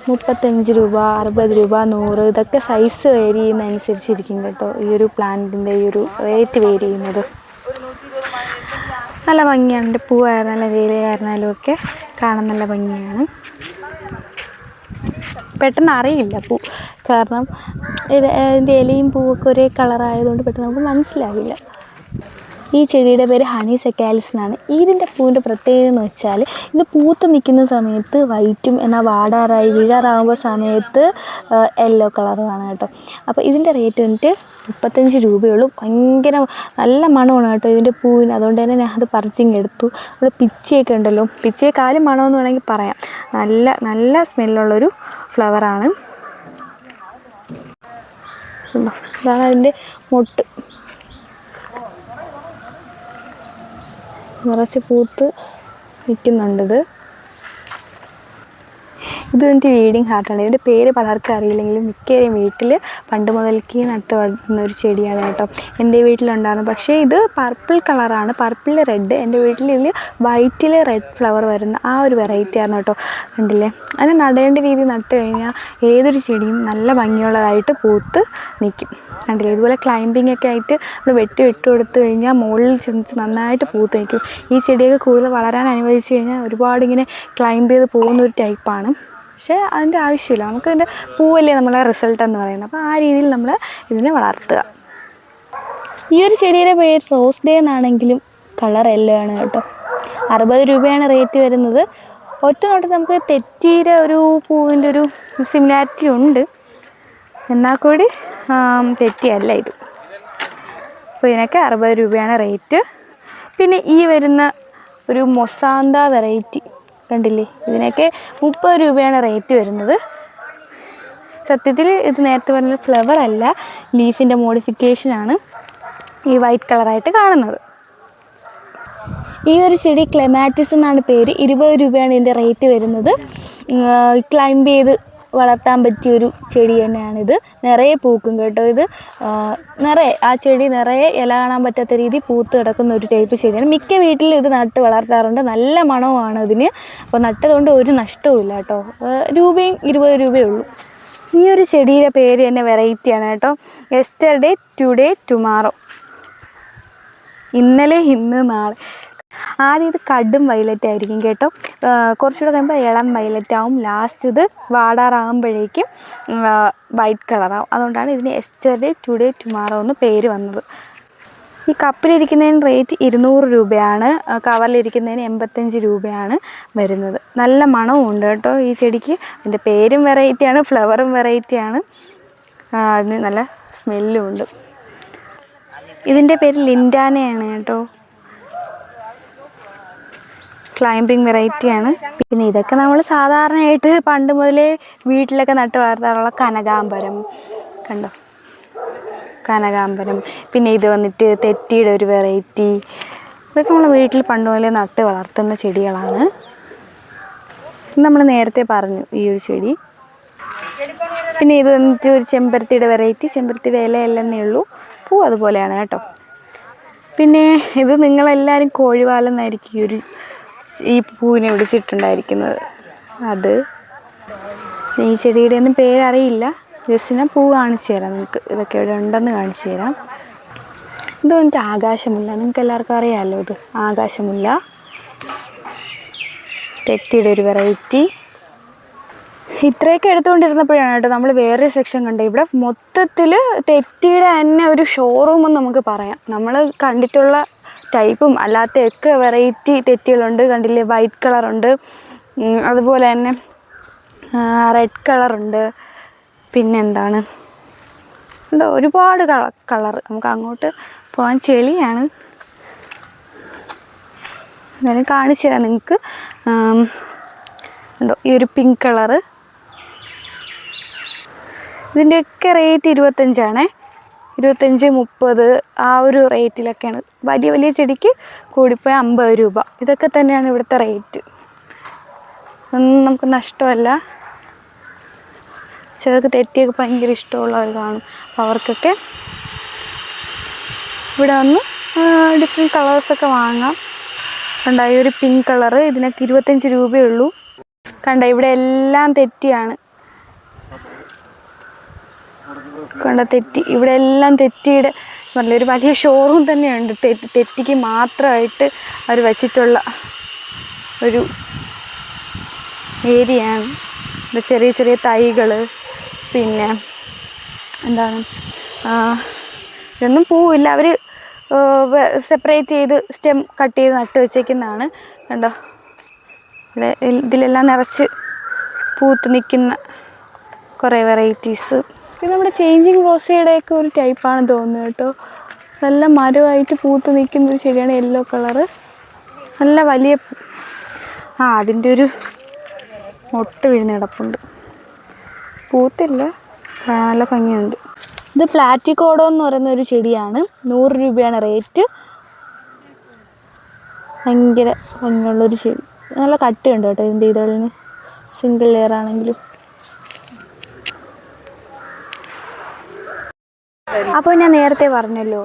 S2: 35 രൂപ, 60 രൂപ, 100. ഇതൊക്കെ സൈസ് വേരി ചെയ്യുന്നതനുസരിച്ചിരിക്കും കേട്ടോ ഈ ഒരു പ്ലാന്റിൻ്റെ ഈ ഒരു റേറ്റ് വേരി ചെയ്യുന്നത്. നല്ല ഭംഗിയാണ്. പൂവായിരുന്നാലും വേലയായിരുന്നാലും ഒക്കെ കാണാൻ നല്ല ഭംഗിയാണ്. പെട്ടെന്ന് അറിയില്ല പൂ, കാരണം ഇതിൻ്റെ ഇലയും പൂവൊക്കെ ഒരേ കളറായതുകൊണ്ട് പെട്ടെന്ന് നമുക്ക് മനസ്സിലാവില്ല. ഈ ചെടിയുടെ പേര് ഹണി സെക്കാലിസ് എന്നാണ്. ഇതിൻ്റെ പൂവിൻ്റെ പ്രത്യേകത എന്ന് വെച്ചാൽ ഇത് പൂത്ത് നിൽക്കുന്ന സമയത്ത് വൈറ്റും, എന്നാൽ വീഴാറാകുമ്പോൾ സമയത്ത് യെല്ലോ കളറുമാണ് കേട്ടോ. അപ്പോൾ ഇതിൻ്റെ റേറ്റ് വന്നിട്ട് 35 രൂപയുള്ളൂ. ഭയങ്കര നല്ല മണമാണ് കേട്ടോ ഇതിൻ്റെ പൂവിന്. അതുകൊണ്ട് തന്നെ ഞാൻ അത് പറിച്ചിങ് എടുത്തു. ഇവിടെ പിച്ചിയൊക്കെ ഉണ്ടല്ലോ, പിച്ചിയെക്കാളും മണമെന്ന് വേണമെങ്കിൽ പറയാം. നല്ല സ്മെല്ലുള്ളൊരു ഫ്ലവറാണ്. ഇതാണ് അതിൻ്റെ മൊട്ട്. നിറച്ച് പൂത്ത് നിൽക്കുന്നുണ്ട്. ഇത് വന്നിട്ട് വീഡിങ് ഹാർട്ടാണ്. ഇതിൻ്റെ പേര് പലർക്കും അറിയില്ലെങ്കിലും മിക്കവരെയും വീട്ടിൽ പണ്ട് മുതൽക്കേ നട്ട് വളർത്തുന്ന ഒരു ചെടിയാണ് കേട്ടോ. എൻ്റെ വീട്ടിലുണ്ടായിരുന്നു. പക്ഷേ ഇത് പർപ്പിൾ കളറാണ്, പർപ്പിൾ റെഡ്. എൻ്റെ വീട്ടിൽ ഇതിൽ വൈറ്റിൽ റെഡ് ഫ്ലവർ വരുന്ന ആ ഒരു വെറൈറ്റി ആയിരുന്നു കേട്ടോ. കണ്ടില്ലേ, അതിനെ നടേണ്ട രീതി നട്ട് കഴിഞ്ഞാൽ ഏതൊരു ചെടിയും നല്ല ഭംഗിയുള്ളതായിട്ട് പൂത്ത് നിൽക്കും. കണ്ടില്ലേ, ഇതുപോലെ ക്ലൈമ്പിംഗ് ഒക്കെ ആയിട്ട് നമ്മൾ വിട്ട് കൊടുത്തു കഴിഞ്ഞാൽ മുകളിൽ ചെന്ന് നന്നായിട്ട് പൂത്ത് നിൽക്കും. ഈ ചെടിയൊക്കെ കൂടുതൽ വളരാൻ അനുവദിച്ചു കഴിഞ്ഞാൽ ഒരുപാട് ഇങ്ങനെ ക്ലൈംബ് ചെയ്ത് പോകുന്നൊരു ടൈപ്പാണ്. പക്ഷേ അതിൻ്റെ ആവശ്യമില്ല, നമുക്കതിൻ്റെ പൂവല്ലേ നമ്മളെ റിസൾട്ട് എന്ന് പറയുന്നത്. അപ്പോൾ ആ രീതിയിൽ നമ്മൾ ഇതിനെ വളർത്തുക. ഈ ഒരു ചെടിയുടെ പേര് റോസ് ഡേ എന്നാണെങ്കിലും കളർ യെല്ലോ ആണ് കേട്ടോ. 60 രൂപയാണ് റേറ്റ് വരുന്നത്. ഒറ്റ നോട്ടത്തിൽ നമുക്ക് തെറ്റിയുടെ ഒരു പൂവിൻ്റെ ഒരു സിമിലാരിറ്റി ഉണ്ട്, എന്നാൽ കൂടി തെറ്റിയല്ല ഇത്. അപ്പോൾ ഇതിനൊക്കെ 60 രൂപയാണ് റേറ്റ്. പിന്നെ ഈ വരുന്ന ഒരു മൊസാന്ത വെറൈറ്റി കണ്ടില്ലേ, ഇതിനൊക്കെ 30 രൂപയാണ് റേറ്റ് വരുന്നത്. സത്യത്തിൽ ഇത് നേരത്തെ പറഞ്ഞ ഫ്ലവർ അല്ല, ലീഫിൻ്റെ മോഡിഫിക്കേഷനാണ് ഈ വൈറ്റ് കളറായിട്ട് കാണുന്നത്. ഈ ഒരു ചെടി ക്ലെമാറ്റിസ് എന്നാണ് പേര്. 20 രൂപയാണ് ഇതിൻ്റെ റേറ്റ് വരുന്നത്. ക്ലൈംബ് ചെയ്ത്
S1: വളർത്താൻ പറ്റിയൊരു ചെടി തന്നെയാണിത്. നിറയെ പൂക്കും കേട്ടോ. ഇത് നിറയെ ആ ചെടി നിറയെ ഇല കാണാൻ പറ്റാത്ത രീതി പൂത്ത് കിടക്കുന്ന ഒരു ടൈപ്പ് ചെടിയാണ്. മിക്ക വീട്ടിലും ഇത് നട്ട് വളർത്താറുണ്ട്. നല്ല മണവുമാണ് ഇതിന്. അപ്പോൾ നട്ടതുകൊണ്ട് ഒരു നഷ്ടവും ഇല്ല കേട്ടോ. രൂപയും 20 രൂപയേ ഉള്ളൂ. ഈ ഒരു ചെടിയുടെ പേര് തന്നെ വെറൈറ്റിയാണ് കേട്ടോ. Yesterday, today, tomorrow. ഇന്നലെ, ഇന്ന്, നാളെ. ആദ്യം ഇത് കടും വയലറ്റ് ആയിരിക്കും കേട്ടോ. കുറച്ചുകൂടെ കഴിയുമ്പോൾ ഇളം വയലറ്റ് ആവും. ലാസ്റ്റ് ഇത് വാടാറാകുമ്പോഴേക്കും വൈറ്റ് കളറാവും. അതുകൊണ്ടാണ് ഇതിന് യെസ്റ്റർഡേ, ടുഡേ, ടുമാറോ എന്ന് പേര് വന്നത്. ഈ കപ്പിലിരിക്കുന്നതിന് റേറ്റ് 200 രൂപയാണ്. കവറിലിരിക്കുന്നതിന് 85 രൂപയാണ് വരുന്നത്. നല്ല മണവും ഉണ്ട് കേട്ടോ ഈ ചെടിക്ക്. അതിൻ്റെ പേരും വെറൈറ്റിയാണ്, ഫ്ലവറും വെറൈറ്റിയാണ്. അതിന് നല്ല സ്മെല്ലും ഉണ്ട്. ഇതിൻ്റെ പേര് ലിൻഡാനയാണ് കേട്ടോ. ക്ലൈംബിംഗ് വെറൈറ്റിയാണ്. പിന്നെ ഇതൊക്കെ നമ്മൾ സാധാരണയായിട്ട് പണ്ട് മുതലേ വീട്ടിലൊക്കെ നട്ട് വളർത്താറുള്ള കനകാംബരം കണ്ടോ, കനകാംബരം. പിന്നെ ഇത് വന്നിട്ട് തെറ്റിയുടെ ഒരു വെറൈറ്റി. ഇതൊക്കെ നമ്മൾ വീട്ടിൽ പണ്ട് മുതലേ നട്ട് വളർത്തുന്ന ചെടികളാണ്. നമ്മൾ നേരത്തെ പറഞ്ഞു ഈ ഒരു ചെടി. പിന്നെ ഇത് വന്നിട്ട് ഒരു ചെമ്പരത്തിയുടെ വെറൈറ്റി. ചെമ്പരത്തിയുടെ ഇലയല്ലെന്നേ ഉള്ളൂ, പൂ അതുപോലെയാണ് കേട്ടോ. പിന്നെ ഇത് നിങ്ങളെല്ലാവരും കോഴിവാലം എന്നായിരിക്കും ഈ പൂവിനെ വിളിച്ചിട്ടുണ്ടായിരിക്കുന്നത്. അത് ഈ ചെടിയുടെ ഒന്നും പേരറിയില്ല. ജസ്റ്റ് ഞാൻ പൂ കാണിച്ചു തരാം നിങ്ങൾക്ക്. ഇതൊക്കെ ഇവിടെ ഉണ്ടെന്ന് കാണിച്ചു തരാം. ഇത് വന്നിട്ട് ആകാശമുല്ല. നിങ്ങൾക്ക് എല്ലാവർക്കും അറിയാമല്ലോ ഇത് ആകാശമുല്ല. തെറ്റിയുടെ ഒരു വെറൈറ്റി. ഇത്രയൊക്കെ എടുത്തുകൊണ്ടിരുന്നപ്പോഴാണ് കേട്ടോ നമ്മൾ വേറെ സെക്ഷൻ കണ്ടത്. ഇവിടെ മൊത്തത്തിൽ തെറ്റിയുടെ തന്നെ ഒരു ഷോറൂമെന്ന് നമുക്ക് പറയാം. നമ്മൾ കണ്ടിട്ടുള്ള ടൈപ്പും അല്ലാത്തയൊക്കെ വെറൈറ്റി തെറ്റികളുണ്ട്. കണ്ടില്ലേ, വൈറ്റ് കളറുണ്ട്, അതുപോലെ തന്നെ റെഡ് കളറുണ്ട്. പിന്നെന്താണ് ഉണ്ടോ, ഒരുപാട് കളർ. നമുക്ക് അങ്ങോട്ട് പോകാൻ ചെളിയാണ്. എന്നാലും കാണിച്ചു തരാം നിങ്ങൾക്ക്. ഉണ്ടോ ഈ ഒരു പിങ്ക് കളറ്. ഇതിൻ്റെയൊക്കെ റേറ്റ് 25 25, 30 ആ ഒരു റേറ്റിലൊക്കെയാണ്. വലിയ വലിയ ചെടിക്ക് കൂടിപ്പോയ 50 രൂപ. ഇതൊക്കെ തന്നെയാണ് ഇവിടുത്തെ റേറ്റ്. ഒന്നും നമുക്ക് നഷ്ടമല്ല. ചിലർക്ക് തെറ്റിയൊക്കെ ഭയങ്കര ഇഷ്ടമുള്ളവർ കാണും. അപ്പോൾ അവർക്കൊക്കെ ഇവിടെ വന്ന് ഡിഫറെൻറ്റ് കളേഴ്സൊക്കെ വാങ്ങാം. കണ്ട ഈ ഒരു പിങ്ക് കളറ്, ഇതിനൊക്കെ 25 രൂപയേ ഉള്ളൂ. കണ്ട ഇവിടെ എല്ലാം തെറ്റിയാണ്. കണ്ട തെറ്റി, ഇവിടെ എല്ലാം തെറ്റിയുടെ നല്ലൊരു വലിയ ഷോറൂം തന്നെയുണ്ട്. തെറ്റിക്ക് മാത്രമായിട്ട് അവർ വച്ചിട്ടുള്ള ഒരു ഏരിയയാണ്. ചെറിയ ചെറിയ തൈകൾ. പിന്നെ എന്താണ്, ഇതൊന്നും പൂവില്ല. അവർ സെപ്പറേറ്റ് ചെയ്ത് സ്റ്റെം കട്ട് ചെയ്ത് നട്ട് വെച്ചേക്കുന്നതാണ്. കണ്ടോ ഇവിടെ ഇതിലെല്ലാം നിറച്ച് പൂത്ത് നിൽക്കുന്ന കുറേ വെറൈറ്റീസ്. പിന്നെ നമ്മുടെ ചേഞ്ചിങ് റോസയുടെയൊക്കെ ഒരു ടൈപ്പാണ് തോന്നുന്നത് കേട്ടോ. നല്ല മരമായിട്ട് പൂത്ത് നിൽക്കുന്ന ഒരു ചെടിയാണ്, യെല്ലോ കളറ്. നല്ല വലിയ അതിൻ്റെ ഒരു മൊട്ട് വീഴുന്ന കിടപ്പുണ്ട്. പൂത്തില്ല, നല്ല ഭംഗിയുണ്ട്. ഇത് പ്ലാറ്റിക്കോഡോ എന്ന് പറയുന്ന ഒരു ചെടിയാണ്. 100 രൂപയാണ് റേറ്റ്. ഭയങ്കര ഭംഗിയുള്ളൊരു ചെടി. നല്ല കട്ടിയുണ്ട് കേട്ടോ ഇതിൻ്റെ ഇതളിന്. സിംഗിൾ ലെയർ ആണെങ്കിലും. അപ്പോൾ ഞാൻ നേരത്തെ പറഞ്ഞല്ലോ,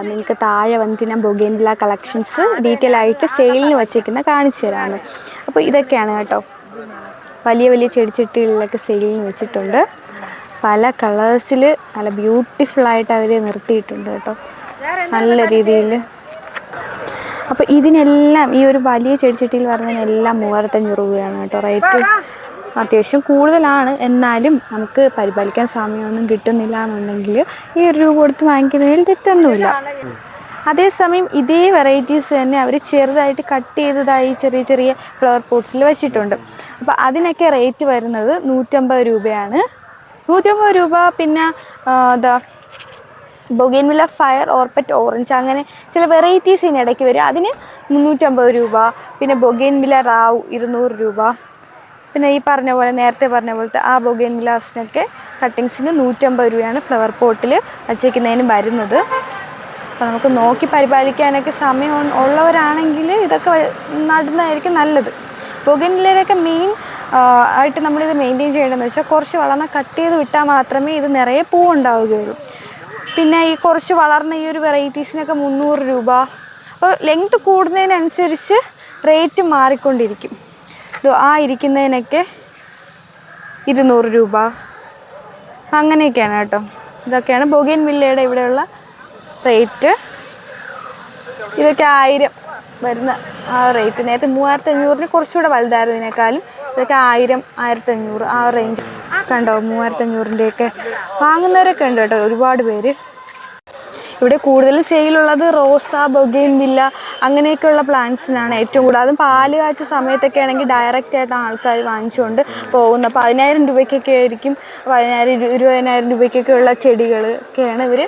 S1: നിങ്ങൾക്ക് താഴെ വന്നിട്ട് ഞാൻ ബൊഗെയിൻവില്ല കളക്ഷൻസ് ഡീറ്റെയിൽ ആയിട്ട് സെയിലിന് വച്ചേക്കുന്ന കാണിച്ചു തരാമെന്ന്. അപ്പോൾ ഇതൊക്കെയാണ് കേട്ടോ. വലിയ വലിയ ചെടിച്ചട്ടികളിലൊക്കെ സെയിലിന് വെച്ചിട്ടുണ്ട്. പല കളേഴ്സിൽ നല്ല ബ്യൂട്ടിഫുള്ളായിട്ട് അവർ നിർത്തിയിട്ടുണ്ട് കേട്ടോ, നല്ല രീതിയിൽ. അപ്പോൾ ഇതിനെല്ലാം ഈ ഒരു വലിയ ചെടിച്ചട്ടിയിൽ പറഞ്ഞതിനെല്ലാം 3500 രൂപയാണ് കേട്ടോ റേറ്റ്. അത്യാവശ്യം കൂടുതലാണ്. എന്നാലും നമുക്ക് പരിപാലിക്കാൻ സമയമൊന്നും കിട്ടുന്നില്ല എന്നുണ്ടെങ്കിൽ ഈ 1 രൂപ കൊടുത്ത് വാങ്ങിക്കുന്നതിൽ തെറ്റൊന്നുമില്ല. അതേസമയം ഇതേ വെറൈറ്റീസ് തന്നെ അവർ ചെറുതായിട്ട് കട്ട് ചെയ്തതായി ചെറിയ ചെറിയ ഫ്ലവർ പോട്ട്സിൽ വെച്ചിട്ടുണ്ട്. അപ്പോൾ അതിനൊക്കെ റേറ്റ് വരുന്നത് 150 രൂപയാണ്. 150 രൂപ. പിന്നെ ബൊഗെയിൻവില്ല ഫയർ, ഓർപ്പറ്റ് ഓറഞ്ച്, അങ്ങനെ ചില വെറൈറ്റീസ് ഇതിനിടയ്ക്ക് വരും. അതിന് 350 രൂപ. പിന്നെ ബൊഗെയിൻവില്ല റാവു 200 രൂപ. പിന്നെ ഈ പറഞ്ഞ പോലെ നേരത്തെ പറഞ്ഞ പോലത്തെ ആ ബൊഗെയിൻവില്ലാസിനൊക്കെ കട്ടിങ്സിന് 150 രൂപയാണ് ഫ്ലവർ പോട്ടിൽ വച്ചേക്കുന്നതിന് വരുന്നത്. അപ്പോൾ നമുക്ക് നോക്കി പരിപാലിക്കാനൊക്കെ സമയം ഉള്ളവരാണെങ്കിൽ ഇതൊക്കെ നടുന്നതായിരിക്കും നല്ലത്. ബൊഗെയിൻവില്ലയുടെയൊക്കെ മെയിൻ
S2: ആയിട്ട് നമ്മളിത് മെയിൻറ്റെയിൻ ചെയ്യേണ്ടതെന്ന് വെച്ചാൽ കുറച്ച് വളർന്നാൽ കട്ട് ചെയ്ത് വിട്ടാൽ മാത്രമേ ഇത് നിറയെ പൂവുണ്ടാവുകയുള്ളൂ. പിന്നെ ഈ കുറച്ച് വളർന്ന ഈ ഒരു വെറൈറ്റീസിനൊക്കെ 300 രൂപ. അപ്പോൾ ലെങ്ത്ത് കൂടുന്നതിനനുസരിച്ച് റേറ്റ് മാറിക്കൊണ്ടിരിക്കും. ആ ഇരിക്കുന്നതിനൊക്കെ 200 രൂപ അങ്ങനെയൊക്കെയാണ് കേട്ടോ. ഇതൊക്കെയാണ് ബൊഗെയിൻവില്ലയുടെ ഇവിടെയുള്ള റേറ്റ്. ഇതൊക്കെ 1000 വരുന്ന ആ റേറ്റ്. നേരത്തെ 3500-ന് കുറച്ചുകൂടെ വലുതായിരുന്നു ഇതിനേക്കാളും. ഇതൊക്കെ 1000, 1500 ആ റേഞ്ച് കണ്ടോ. 3500-ൻ്റെയൊക്കെ വാങ്ങുന്നവരൊക്കെ ഉണ്ട് കേട്ടോ, ഒരുപാട് പേര്. ഇവിടെ കൂടുതൽ സെയിലുള്ളത് റോസ, ബൊഗെയിൻവില്ല അങ്ങനെയൊക്കെയുള്ള പ്ലാന്റ്സിനാണ് ഏറ്റവും കൂടുതൽ. അതും പാല് കാച്ച സമയത്തൊക്കെ ആണെങ്കിൽ ഡയറക്റ്റ് ആയിട്ട് ആൾക്കാർ വാങ്ങിച്ചുകൊണ്ട് പോകുന്നത്. 10000 രൂപയ്ക്കൊക്കെ ആയിരിക്കും, 10000, 20000 രൂപയ്ക്കൊക്കെ ഉള്ള ചെടികളൊക്കെയാണ് ഇവർ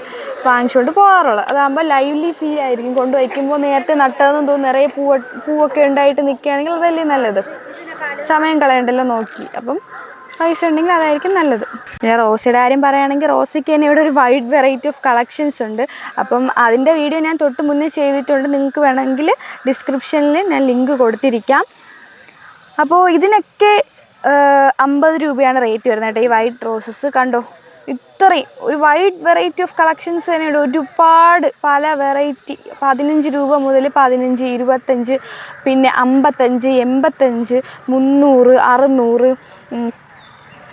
S2: വാങ്ങിച്ചുകൊണ്ട് പോകാറുള്ളത്. അതാകുമ്പോൾ ലൈവ്ലി ഫീൽ ആയിരിക്കും. കൊണ്ടുവയ്ക്കുമ്പോൾ നേരത്തെ നട്ടതെന്ന് തോന്നുന്നു നിറയെ പൂവൊക്കെ ഉണ്ടായിട്ട് നിൽക്കുകയാണെങ്കിൽ അതല്ലേ നല്ലത്, സമയം കളയണ്ടല്ലോ നോക്കി. അപ്പം പൈസ ഉണ്ടെങ്കിൽ അതായിരിക്കും നല്ലത്. പിന്നെ റോസയുടെ കാര്യം പറയുകയാണെങ്കിൽ റോസയ്ക്ക് തന്നെ ഇവിടെ ഒരു വൈഡ് വെറൈറ്റി ഓഫ് കളക്ഷൻസ് ഉണ്ട്. അപ്പം അതിൻ്റെ വീഡിയോ ഞാൻ തൊട്ട് മുന്നേ ചെയ്തിട്ടുണ്ട്. നിങ്ങൾക്ക് വേണമെങ്കിൽ ഡിസ്ക്രിപ്ഷനിൽ ഞാൻ ലിങ്ക് കൊടുത്തിരിക്കാം. അപ്പോൾ ഇതിനൊക്കെ 50 രൂപയാണ് റേറ്റ് വരുന്നത് കേട്ടോ. ഈ വൈറ്റ് റോസസ് കണ്ടോ, ഇത്രയും ഒരു വൈഡ് വെറൈറ്റി ഓഫ് കളക്ഷൻസ് തന്നെയുണ്ട്. ഒരുപാട് പല വെറൈറ്റി. 15 രൂപ മുതൽ 15, 25, പിന്നെ 55, 85, 300, 600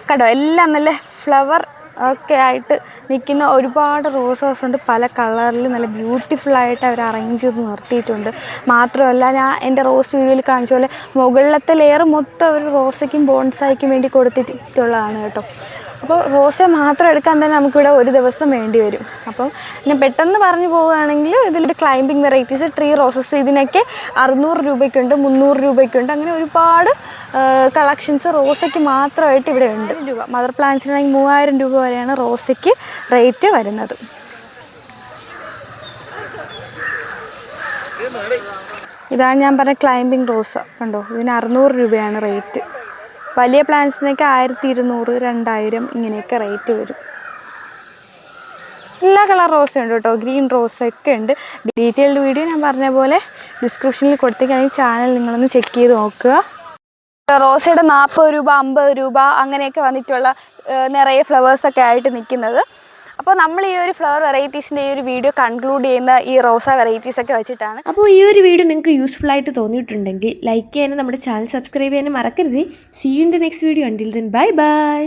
S2: കണ്ടോ. എല്ലാം നല്ല ഫ്ലവർ ഒക്കെ ആയിട്ട് നിൽക്കുന്ന ഒരുപാട് റോസസ് ഉണ്ട്. പല കളറിൽ നല്ല ബ്യൂട്ടിഫുള്ളായിട്ട് അവർ അറേഞ്ച് ചെയ്ത് നിർത്തിയിട്ടുണ്ട്. മാത്രമല്ല ഞാൻ എൻ്റെ റോസ് വീഡിയോയിൽ കാണിച്ച പോലെ മുകളിലത്തെ ലെയർ മൊത്തം അവർ റോസയ്ക്കും ബോൺസായിക്കും വേണ്ടി കൊടുത്തിട്ടുള്ളതാണ് കേട്ടോ. അപ്പോൾ റോസ മാത്രം എടുക്കാൻ തന്നെ നമുക്കിവിടെ ഒരു ദിവസം വേണ്ടി വരും. അപ്പം ഞാൻ പെട്ടെന്ന് പറഞ്ഞു പോവുകയാണെങ്കിൽ ഇതിലൊരു ക്ലൈംബിംഗ് വെറൈറ്റീസ്, ട്രീ റോസസ് ഇതിനൊക്കെ 600 രൂപയ്ക്കുണ്ട്, 300 രൂപയ്ക്കുണ്ട്. അങ്ങനെ ഒരുപാട് കളക്ഷൻസ് റോസയ്ക്ക് മാത്രമായിട്ട് ഇവിടെ ഉണ്ട്. മദർ പ്ലാന്റ്സിനാണെങ്കിൽ 3000 രൂപ വരെയാണ് റോസയ്ക്ക് റേറ്റ് വരുന്നത്. ഇതാണ് ഞാൻ പറഞ്ഞ ക്ലൈംബിംഗ് റോസ കണ്ടോ. ഇതിന് 600 രൂപയാണ് റേറ്റ്. വലിയ പ്ലാന്റ്സിനൊക്കെ 1200, 2000 ഇങ്ങനെയൊക്കെ റേറ്റ് വരും. എല്ലാ കളർ റോസും ഉണ്ട് കേട്ടോ, ഗ്രീൻ റോസൊക്കെ ഉണ്ട്. ഡീറ്റെയിൽഡ് വീഡിയോ ഞാൻ പറഞ്ഞ പോലെ ഡിസ്ക്രിപ്ഷനിൽ കൊടുത്തേക്കാണെങ്കിൽ ചാനൽ നിങ്ങളൊന്ന് ചെക്ക് ചെയ്ത് നോക്കുക. റോസയുടെ 40 രൂപ, 50 രൂപ അങ്ങനെയൊക്കെ വന്നിട്ടുള്ള നിറയെ ഫ്ലവേഴ്സൊക്കെ ആയിട്ട് നിൽക്കുന്നത്. അപ്പോൾ നമ്മൾ ഈ ഒരു ഫ്ലവർ വെറൈറ്റീസിൻ്റെ ഈ ഒരു വീഡിയോ കൺക്ലൂഡ് ചെയ്യുന്ന ഈ റോസ വെറൈറ്റീസൊക്കെ വെച്ചിട്ടാണ്.
S3: അപ്പോൾ ഈ ഒരു വീഡിയോ നിങ്ങൾക്ക് യൂസ്ഫുൾ ആയിട്ട് തോന്നിയിട്ടുണ്ടെങ്കിൽ ലൈക്ക് ചെയ്യാനും നമ്മുടെ ചാനൽ സബ്സ്ക്രൈബ് ചെയ്യാനും മറക്കരുത്. See you in the next video. Until then bye by.